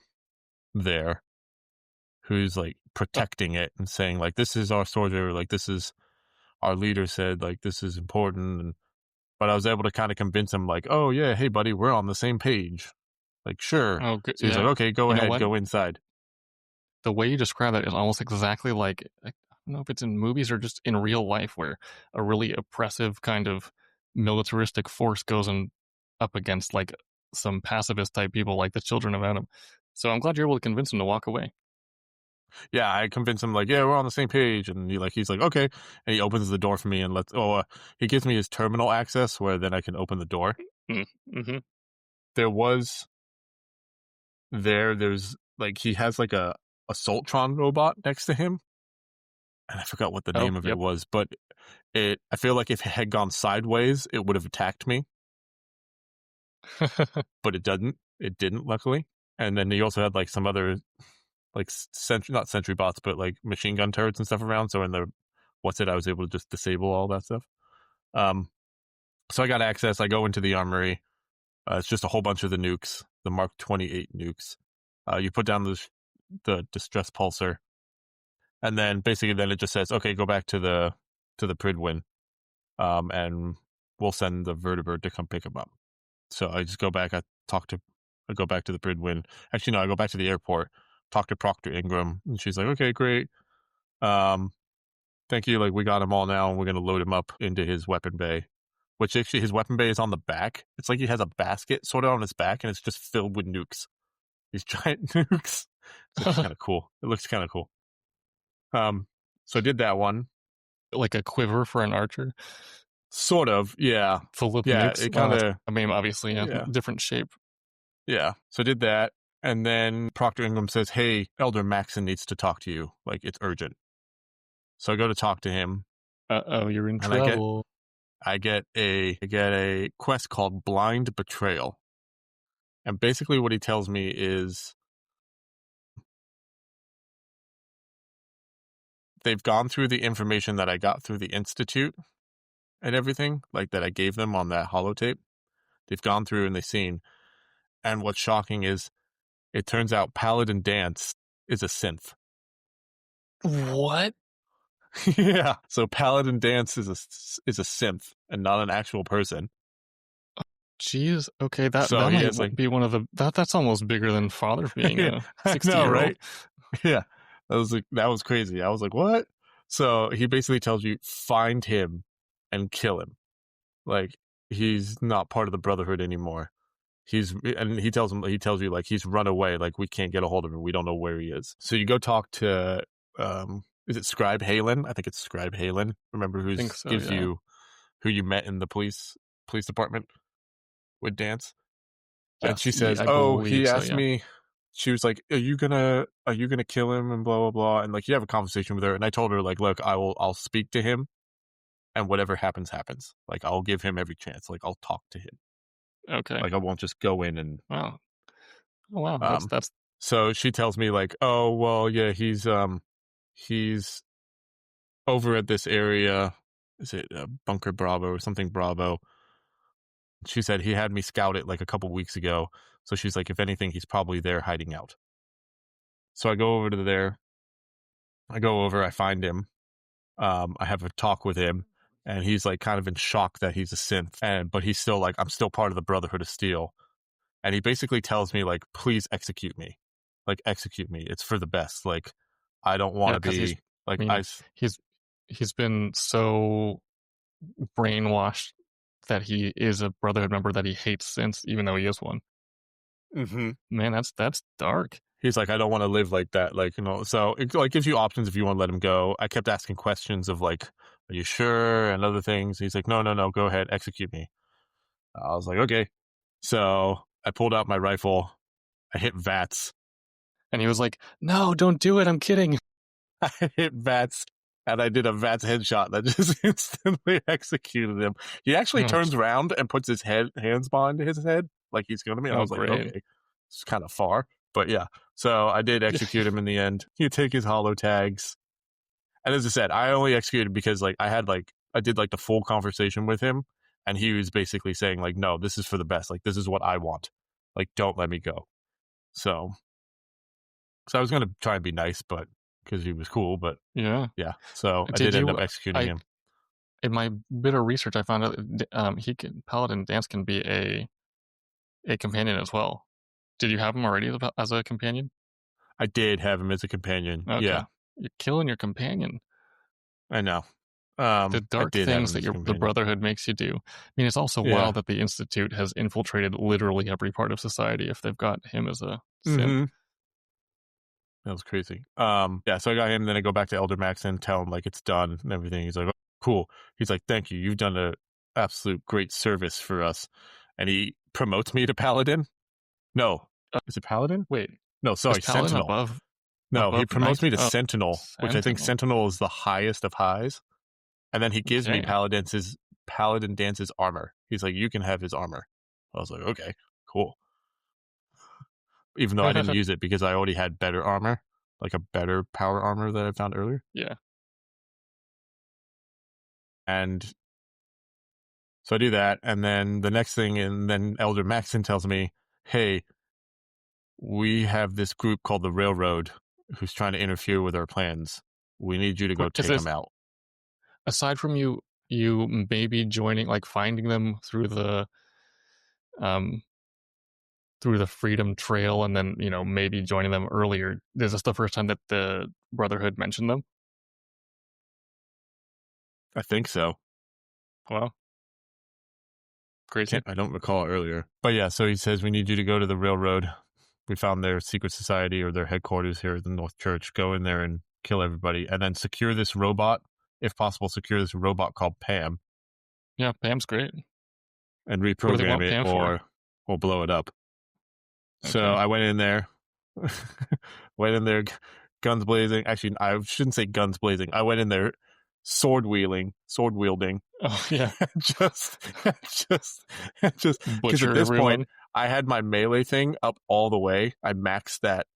there who's like protecting it and saying like, this is our soldier, like this is our leader said, like this is important. But I was able to kind of convince him like, oh yeah, hey buddy, we're on the same page. Like, sure. Oh, good. So he's like, okay, go ahead, go inside. The way you describe that is almost exactly like, I don't know if it's in movies or just in real life, where a really oppressive kind of militaristic force goes up against like some pacifist type people like the Children of Adam. So I'm glad you're able to convince him to walk away. Yeah, I convinced him like, yeah, we're on the same page, and he's like, okay, and he opens the door for me and he gives me his terminal access where then I can open the door. Mm-hmm. There's like he has like a Assaultron robot next to him, and I forgot what the name of it was, but I feel like if it had gone sideways, it would have attacked me, but it didn't, luckily. And then he also had like some other like not sentry bots, but like machine gun turrets and stuff around. So in the I was able to just disable all that stuff. So I got access. I go into the armory. It's just a whole bunch of the nukes, the Mark 28 nukes. You put down the distress pulsar, and then basically it just says, okay, go back to the Pridwin, and we'll send the vertibird to come pick him up. So I just go back. I go back to the Pridwin. Actually, no, I go back to the airport. Talk to Proctor Ingram, and she's like, okay, great. Thank you. Like, we got him all now, and we're going to load him up into his weapon bay, which actually his weapon bay is on the back. It's like he has a basket sort of on his back, and it's just filled with nukes. These giant nukes. It's kind of cool. It looks kind of cool. So I did that one. Like a quiver for an archer? Sort of, yeah. Full of yeah, nukes? it kind of... I mean, obviously, different shape. Yeah, so I did that. And then Proctor Ingram says, hey, Elder Maxon needs to talk to you. Like, it's urgent. So I go to talk to him. Uh-oh, you're in trouble. I get a quest called Blind Betrayal. And basically what he tells me is they've gone through the information that I got through the Institute and everything, like that I gave them on that holotape. They've gone through and they've seen. And what's shocking is it turns out Paladin Dance is a synth. What? Yeah. So Paladin Dance is a synth and not an actual person. Jeez. Okay, that So he might has like, be one of the that's almost bigger than Father being yeah, a I 60 know, year old. right? Yeah, that was crazy. I was like, what? So he basically tells you find him and kill him. Like he's not part of the Brotherhood anymore. He tells you like he's run away. Like we can't get a hold of him. We don't know where he is. So you go talk to is it Scribe Halen? I think it's Scribe Halen. Remember I think so, gives yeah. you who you met in the police department with Dance. And she Yes, says, I "Oh, believe he so, asked yeah. me." She was like, "Are you gonna kill him?" And blah blah blah. And like you have a conversation with her. And I told her like, "Look, I'll speak to him, and whatever happens happens. Like I'll give him every chance. Like I'll talk to him. Okay. Like I won't just go in and Wow. Oh, wow. um." That's So she tells me like, "Oh well, yeah, he's over at this area. Is it Bunker Bravo or something Bravo?" She said he had me scout it like a couple weeks ago. So she's like, if anything, he's probably there hiding out. So I go over to there. I find him. I have a talk with him, and he's like kind of in shock that he's a synth, but he's still like, I'm still part of the Brotherhood of Steel. And he basically tells me like, please execute me, like execute me. It's for the best. Like, I don't want yeah, to because be I like mean, he's he's been so brainwashed that he is a Brotherhood member that he hates Synths, even though he is one. Mhm. Man, that's dark. He's like, I don't want to live like that. Like, so it like gives you options if you want to let him go. I kept asking questions of like, are you sure? And other things. He's like, no, go ahead, execute me. I was like, okay. So I pulled out my rifle. I hit VATS. And he was like, "No, don't do it. I'm kidding." I hit VATS. And I did a VATS headshot that just instantly executed him. He actually Oh, turns around and puts his hands behind his head like he's going to me. And I oh, was like, great. okay, it's kind of far. But yeah. So I did execute him in the end. You take his holo tags. And as I said, I only executed because like I did like the full conversation with him, and he was basically saying like, no, this is for the best. Like this is what I want. Like don't let me go. So I was gonna try and be nice, but because he was cool, but Yeah. yeah. So I Did did end you? up executing I him. In my bit of research, I found out Paladin Dance can be a companion as well. Did you have him already as a companion? I did have him as a companion. Okay, Yeah, you're killing your companion. I know. The I dark did have things him that as a the companion. Brotherhood makes you do. I mean, it's also Yeah. wild that the Institute has infiltrated literally every part of society if they've got him as a synth. Mm-hmm. That was crazy. Yeah, so I got him, then I go back to Elder Max and tell him like it's done and everything. He's like, oh, cool. He's like, thank you. You've done a absolute great service for us. And he promotes me to Paladin. No. Is it Paladin? Wait, No, is sorry, Paladin Sentinel. above No, he promotes Knight? me to Oh, Sentinel, which I think Sentinel. Sentinel is the highest of highs. And then he gives me Okay. Paladin Dance's armor. He's like, you can have his armor. I was like, okay, cool. Even though I didn't use it because I already had better armor, like a better power armor that I found earlier. Yeah. And so I do that, and then the next thing, and then Elder Maxon tells me, hey, we have this group called the Railroad who's trying to interfere with our plans. We need you to go Is take this them out. aside from you maybe joining, like finding them um through the Freedom Trail, and then maybe joining them earlier? Is this the first time that the Brotherhood mentioned them? I think so. Wow, crazy. I don't recall earlier. But yeah, so he says, we need you to go to the Railroad. We found their secret society or their headquarters here at the North Church. Go in there and kill everybody. And then secure this robot. If possible, secure this robot called Pam. Yeah, Pam's great. And What do they reprogram want it Pam for? or blow it up. So Okay. I went in there. Guns blazing. Actually, I shouldn't say guns blazing. I went in there sword wielding. Oh yeah, just just because at butcher this point everyone. I had my melee thing up all the way. I maxed that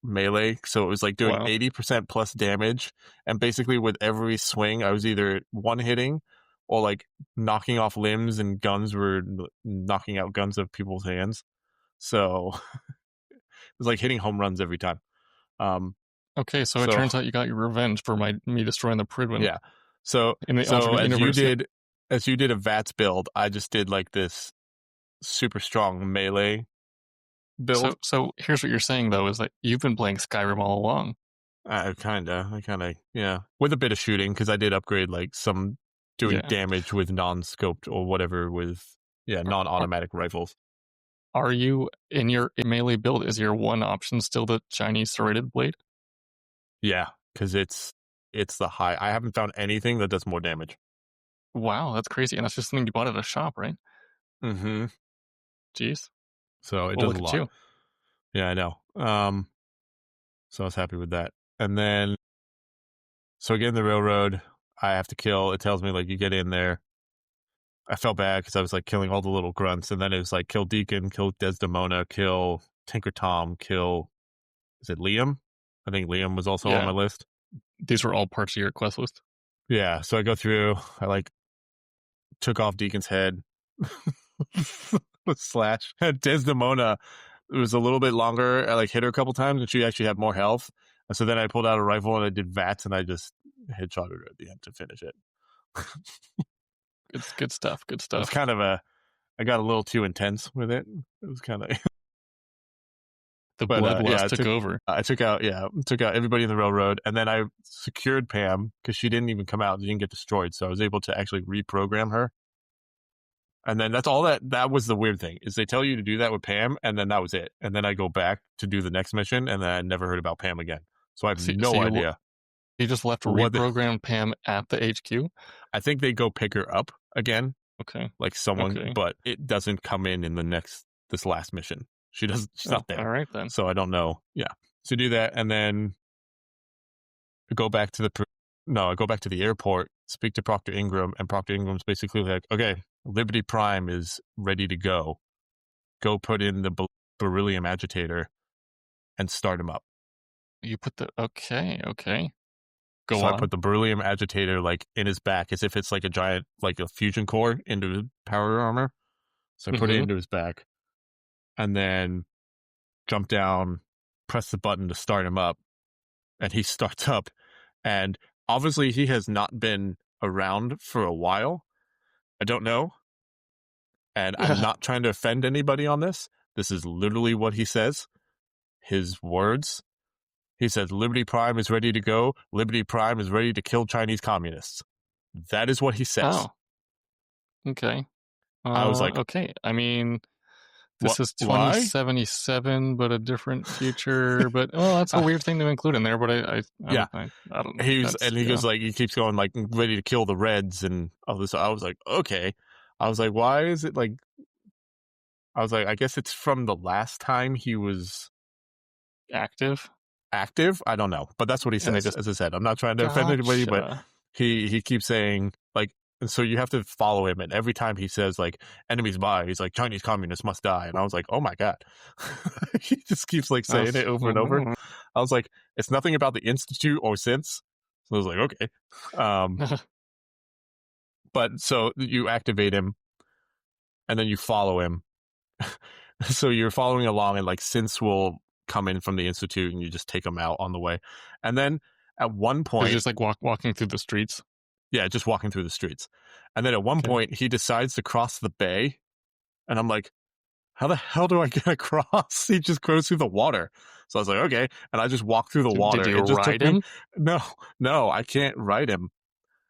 melee, so it was like doing Wow. 80% plus damage, and basically with every swing I was either one hitting or like knocking off limbs, and guns were knocking out guns of people's hands. So it was like hitting home runs every time. Okay, so it So turns out you got your revenge for me destroying the Pridwin yeah. So in the alternate as universe. you did a VATS build, I just did like this super strong melee build. So here's what you're saying though, is that you've been playing Skyrim all along. I kind of, yeah, with a bit of shooting because I did upgrade like some doing Yeah. damage with non-scoped or whatever with non-automatic rifles. Are you in your melee build? Is your one option still the Chinese serrated blade? Yeah, because it's the high. I haven't found anything that does more damage. Wow, that's crazy. And that's just something you bought at a shop, right? Mm-hmm. Jeez. So it Well, does look a at lot. you. Yeah, I know. So I was happy with that. And then, so again, the railroad, I have to kill. It tells me like you get in there. I felt bad because I was like killing all the little grunts, and then it was like kill Deacon, kill Desdemona, kill Tinker Tom, kill. Is it Liam? I think Liam was also on my Yeah. list. These were all parts of your quest list. Yeah, so I go through. I like took off Deacon's head with slash. Desdemona, it was a little bit longer. I like hit her a couple times, and she actually had more health. And so then I pulled out a rifle and I did VATS, and I just headshot her at the end to finish it. It's good stuff. Good It was stuff. kind of I got a little too intense with it. It was kind of. The But bloodlust I took over. took out everybody in the railroad, and then I secured Pam because she didn't even come out, she didn't get destroyed, so I was able to actually reprogram her. And then that's all that was the weird thing, is they tell you to do that with Pam, and then that was it. And then I go back to do the next mission, and then I never heard about Pam again. So I have no idea. You just left reprogram Pam at the HQ? I think they go pick her up again. Okay. Like someone, but it doesn't come in this last mission. She's not there. All right then. So I don't know. Yeah. So do that, and then I go back to the airport, speak to Proctor Ingram, and Proctor Ingram's basically like, okay, Liberty Prime is ready to go. Go put in the beryllium agitator and start him up. You put okay. Go so on. I put the beryllium agitator like in his back as if it's like a giant, like a fusion core into his power armor. So I put it into his back and then jump down, press the button to start him up, and he starts up. And obviously he has not been around for a while. I don't know. And I'm not trying to offend anybody on this. This is literally what he says. His words. He says, Liberty Prime is ready to go. Liberty Prime is ready to kill Chinese communists. That is what he says. Oh. Okay. I was like, okay. I mean, this is why? 2077, but a different future. But that's a weird thing to include in there. But I don't know. He goes like, he keeps going like, ready to kill the Reds and all this. I was like, okay. I was like, why is it like? I was like, I guess it's from the last time he was active. I don't know, but that's what he says. As I said, I'm not trying to offend anybody, but he keeps saying like, and so you have to follow him, and every time he says like enemies by, he's like Chinese communists must die, and I was like, oh my god, he just keeps like saying it over and over. I was like, it's nothing about the Institute or Synths, so I was like, okay, but so you activate him, and then you follow him, so you're following along, and like Synths will come in from the Institute and you just take them out on the way. And then at one point, just like walking through the streets. Yeah, just walking through the streets. And then at one point he decides to cross the bay, and I'm like, how the hell do I get across? He just goes through the water. So I was like, okay, and I just walk through the water. Did you ride him? No, I can't ride him.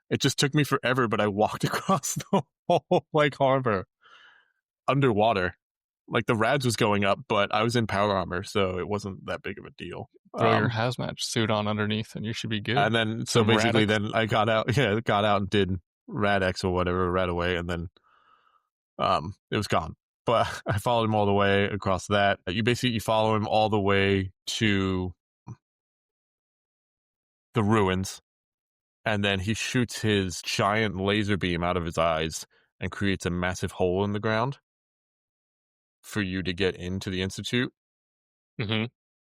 It just took me forever, but I walked across the whole like harbor underwater. Like the Rads was going up, but I was in power armor, so it wasn't that big of a deal. Throw your hazmat suit on underneath, and you should be good. And then, so basically, then I got out and did Rad-X or whatever, Rad-Away, and then it was gone. But I followed him all the way across that. You follow him all the way to the ruins, and then he shoots his giant laser beam out of his eyes and creates a massive hole in the ground for you to get into the Institute. Mm-hmm.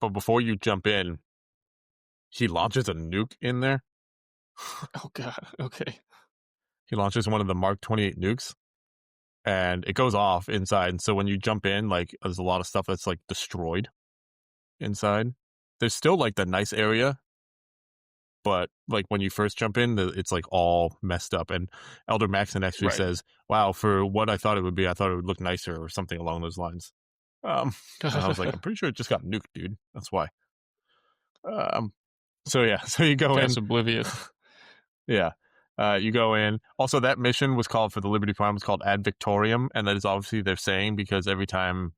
But before you jump in, he launches a nuke in there. Oh god, okay. He launches one of the Mark 28 nukes, and it goes off inside. And so when you jump in, like, there's a lot of stuff that's like destroyed inside. There's still like the nice area, but like when you first jump in, it's like all messed up. And Elder Maxon actually Right. says, "Wow, for what I thought it would be, I thought it would look nicer or something along those lines." And I was like, "I'm pretty sure it just got nuked, dude. That's why." So yeah, so you go Just in, oblivious. yeah. You go in. Also, that mission was called for the Liberty Prime was called Ad Victoriam, and that is obviously they're saying because every time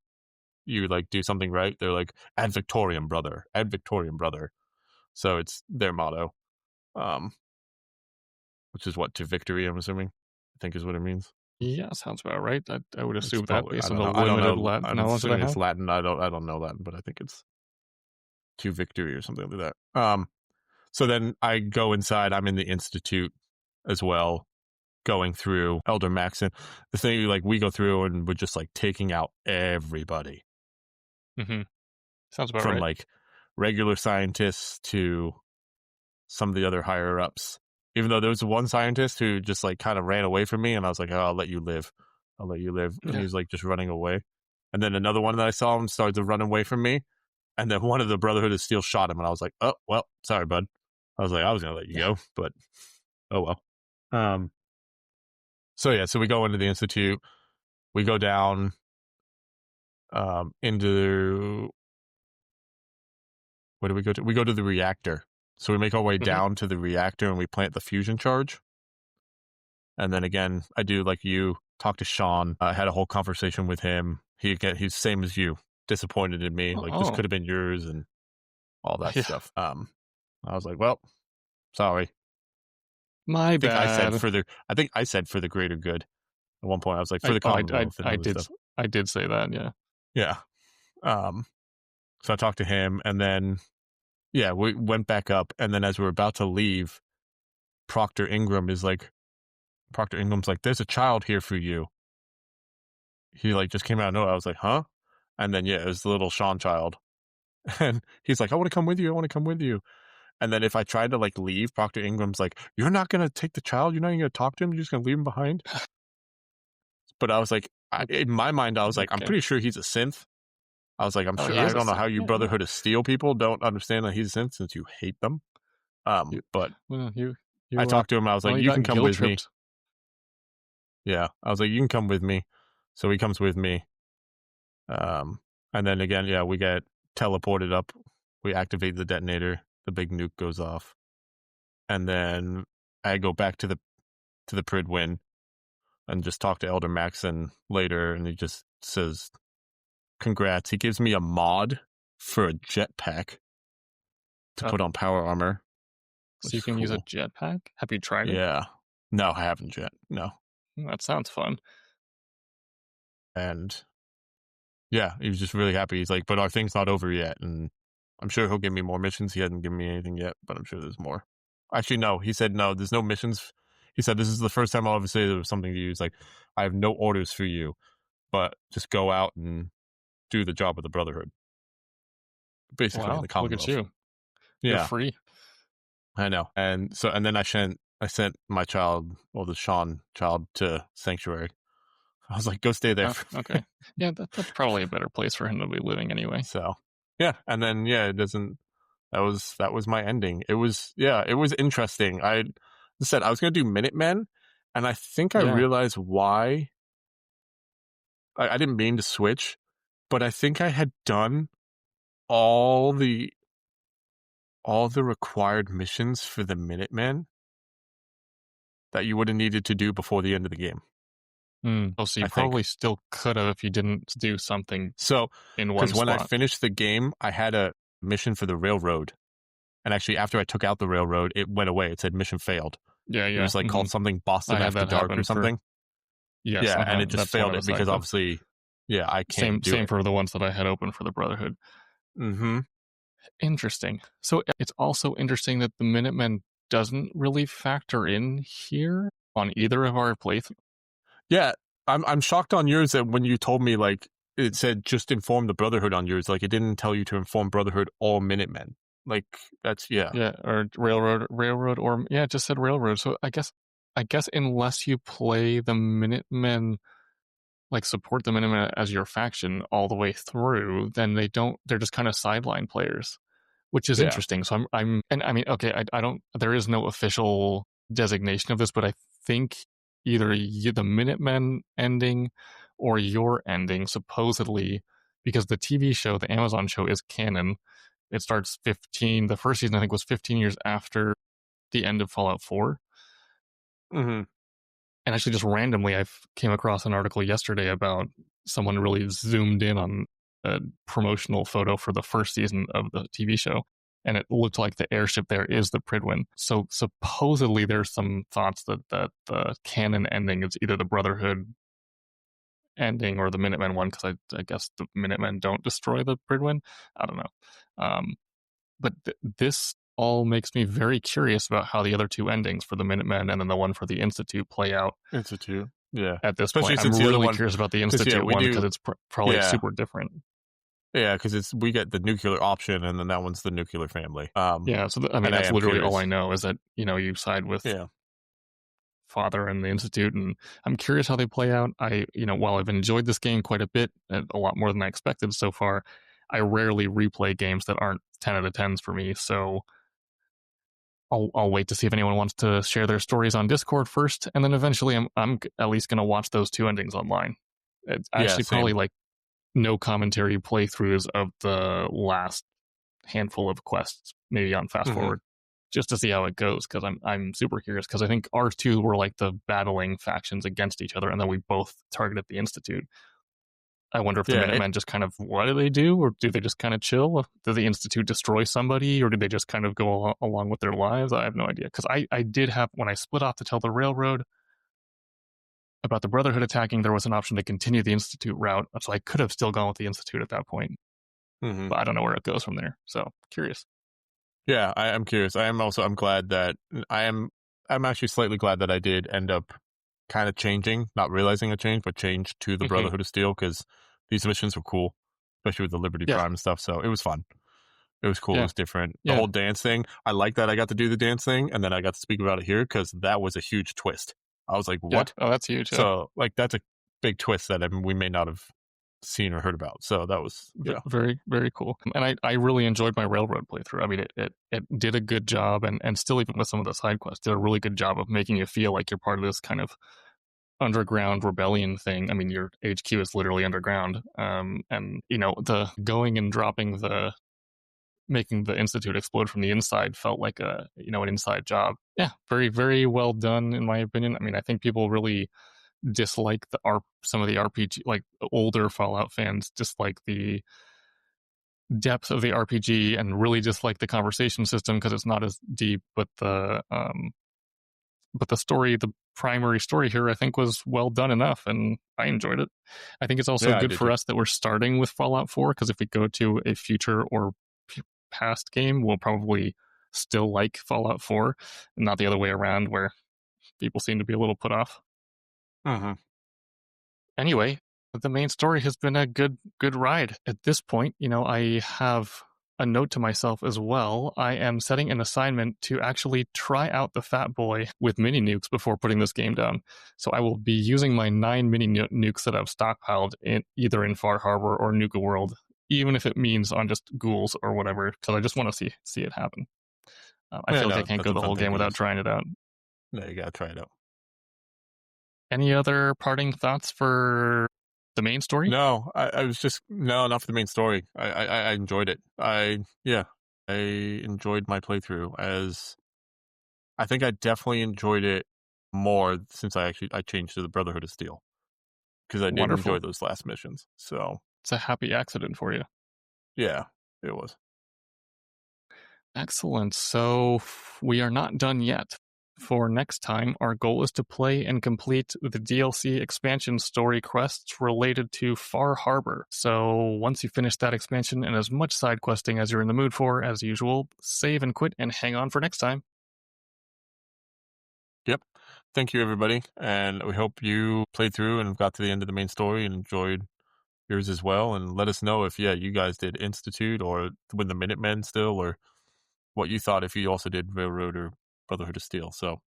you like do something right, they're like Ad Victoriam, brother, Ad Victoriam, brother. So it's their motto, um, which is what to victory. I'm assuming, I think is what it means. Yeah, sounds about right. I would It's assume that probably I based on don't the know. I don't limited know. Latin I'm knowledge that I assuming it's have. Latin. I don't know Latin, but I think it's to victory or something like that. So then I go inside. I'm in the institute as well, going through Elder Maxon. The thing, like, we go through and we're just like taking out everybody Mm-hmm. Sounds about from right. like regular scientists to some of the other higher ups. Even though there was one scientist who just like kind of ran away from me, and I was like, "Oh, I'll let you live. I'll let you live." And Yeah. he was like just running away. And then another one that I saw him started to run away from me. And then one of the Brotherhood of Steel shot him, and I was like, "Oh, well, sorry, bud." I was like, I was gonna let you go, but oh well. So yeah, so we go into the institute. We go down into where do we go to? We go to the reactor. So we make our way Mm-hmm. down to the reactor and we plant the fusion charge. And then again, I do like you talk to Sean. I had a whole conversation with him. He's same as you, disappointed in me. Like this Oh, could have been yours and all that yeah. stuff. I was like, well, sorry. My bad. I think I said for the greater good. At one point, I was like for the Commonwealth and other stuff. I did say that. Yeah. Yeah. So I talked to him, and then yeah, we went back up, and then as we were about to leave, Proctor Ingram's like, "There's a child here for you." He like just came out of nowhere. I was like, "Huh?" And then yeah, it was the little Sean child, and he's like, "I want to come with you. I want to come with you." And then if I tried to like leave, Proctor Ingram's like, "You're not gonna take the child. You're not even gonna talk to him. You're just gonna leave him behind." But I was like, in my mind, I was like, I'm Okay. pretty sure he's a synth. I was like, I'm Oh, sure. he I is a don't know how synth. you Yeah. Brotherhood of Steel people don't understand that he's a synth since you hate them. You, But well, you, I talked to him. I was like, you you got can come guilt with me. tripped. Yeah, I was like, you can come with me. So he comes with me. And then again, yeah, we get teleported up. We activate the detonator. The big nuke goes off, and then I go back to the Pridwin and just talk to Elder Maxon later, and he just says, "Congrats." He gives me a mod for a jetpack to put on power armor, So which you is can use a cool. jetpack. Have you tried it? Yeah. No, I haven't yet. No. That sounds fun. And yeah, he was just really happy. He's like, but our thing's not over yet. And I'm sure he'll give me more missions. He hasn't given me anything yet, but I'm sure there's more. Actually, no. He said, no, there's no missions. He said, this is the first time I'll ever say there was something to use. Like, I have no orders for you, but just go out and do the job of the Brotherhood. Basically, in Wow, the look at Commonwealth. you. You're Yeah, free. I know. And then I sent my child, or the Sean child, to Sanctuary. I was like, go stay there. Okay. Yeah, that's probably a better place for him to be living anyway. So, yeah. And then, yeah, it doesn't, that was my ending. It was interesting. I said I was going to do Minutemen, and I think I realized why. I didn't mean to switch, but I think I had done all the required missions for the Minutemen that you would have needed to do before the end of the game. Oh, so you probably still could have if you didn't do something in one spot. Because when I finished the game, I had a mission for the railroad. And actually, after I took out the railroad, it went away. It said mission failed. Yeah. It was like called something Boston After Dark or something. Yes. Yeah, and it just failed it because obviously, yeah, I can't do it. Same for the ones that I had open for the Brotherhood. Mm-hmm. Interesting. So it's also interesting that the Minutemen doesn't really factor in here on either of our playthroughs. Yeah, I'm shocked on yours that when you told me, like, it said just inform the Brotherhood on yours, like it didn't tell you to inform Brotherhood or Minutemen. Like that's or railroad, or it just said railroad. So I guess unless you play the Minutemen, like support the Minutemen as your faction all the way through, then they're just kind of sideline players. which is Yeah. interesting. So and I mean, okay, I don't, there is no official designation of this, but I think either the Minutemen ending or your ending, supposedly, because the TV show, the Amazon show, is canon. It starts the first season, I think, was 15 years after the end of Fallout 4. Mm-hmm. And actually, just randomly, I came across an article yesterday about someone really zoomed in on a promotional photo for the first season of the TV show, and it looked like the airship there is the Pridwin. So supposedly, there's some thoughts that the canon ending is either the Brotherhood ending or the Minutemen one, because I guess the Minutemen don't destroy the Pridwin. I don't know. But this all makes me very curious about how the other two endings for the Minutemen and then the one for the Institute play out Institute. Yeah. at this Especially point. I'm since the other really one, curious about the because Institute we one because do. it's probably Yeah. super different. Yeah, because we get the nuclear option, and then that one's the nuclear family. Yeah, so I mean, and I that's am literally all curious. I know is that, you side with Yeah. Father and the Institute, and I'm curious how they play out. While I've enjoyed this game quite a bit, a lot more than I expected so far, I rarely replay games that aren't 10 out of 10s for me, so I'll wait to see if anyone wants to share their stories on Discord first, and then eventually I'm at least going to watch those two endings online. It's Yeah. actually probably Same. like no commentary playthroughs of the last handful of quests, maybe on fast Mm-hmm. forward, just to see how it goes. Because I'm super curious. Because I think ours two were like the battling factions against each other, and then we both targeted the Institute. I wonder if the Yeah. Minutemen just kind of, what do they do, or do they just kind of chill? Do the Institute destroy somebody, or do they just kind of go along with their lives? I have no idea. Because I did have, when I split off to tell the Railroad about the Brotherhood attacking, there was an option to continue the Institute route, so I could have still gone with the Institute at that point. Mm-hmm. But I don't know where it goes from there. So curious. Yeah, I'm curious. I'm glad that I'm actually slightly glad that I did end up kind of changing, not realizing a change, but changed to the Mm-hmm. Brotherhood of Steel, because these missions were cool, especially with the Liberty Yeah, Prime and stuff. So it was fun. It was cool. It yeah, was different. The yeah, whole dance thing, I like that I got to do the dance thing, and then I got to speak about it here, because that was a huge twist. I was like, yeah. what? Oh, that's huge. Yeah, So like that's a big twist that we may not have seen or heard about. So that was very, very cool. And I really enjoyed my Railroad playthrough. I mean, it did a good job, and still, even with some of the side quests, did a really good job of making you feel like you're part of this kind of underground rebellion thing. I mean, your HQ is literally underground. And the going and dropping making the Institute explode from the inside felt like an inside job. Yeah, very, very well done in my opinion. I mean, I think people really dislike some of the RPG, like older Fallout fans dislike the depth of the RPG and really dislike the conversation system because it's not as deep. But the story, the primary story here, I think was well done enough, and I enjoyed it. I think it's also yeah, I good did for too. us that we're starting with Fallout 4, because if we go to a future or past game, we'll probably still like Fallout 4, and not the other way around where people seem to be a little put off. Mm-hmm. Anyway, the main story has been a good ride. At this point, I have a note to myself as well. I am setting an assignment to actually try out the Fat Boy with mini nukes before putting this game down. So I will be using my 9 mini nukes that I've stockpiled either in Far Harbor or Nuka World, even if it means on just ghouls or whatever, because I just want to see it happen. I Yeah, feel like I no, can't that's go a the fun whole thing game to without use. trying it out. No, you gotta try it out. Any other parting thoughts for the main story? No, I was just no, not for the main story. I enjoyed it. I enjoyed my playthrough. As I think I definitely enjoyed it more since I changed to the Brotherhood of Steel, because I did enjoy Wonderful. those last missions. So It's a happy accident for you. yeah, it was. Excellent. So we are not done yet. For next time, our goal is to play and complete the DLC expansion story quests related to Far Harbor. So once you finish that expansion and as much side questing as you're in the mood for, as usual, save and quit and hang on for next time. Yep. Thank you, everybody, and we hope you played through and got to the end of the main story and enjoyed yours as well. And let us know if you guys did Institute or with the Minutemen still, or what you thought if you also did Railroad or Brotherhood of Steel. So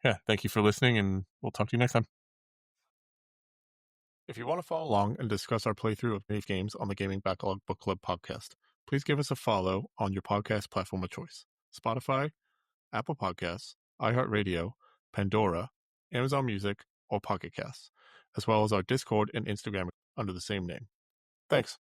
yeah, thank you for listening, and we'll talk to you next time. If you want to follow along and discuss our playthrough of many games on the Gaming Backlog Book Club podcast, please give us a follow on your podcast platform of choice: Spotify, Apple Podcasts, iHeartRadio, Pandora, Amazon Music, or Pocket Casts, as well as our Discord and Instagram under the same name. Thanks.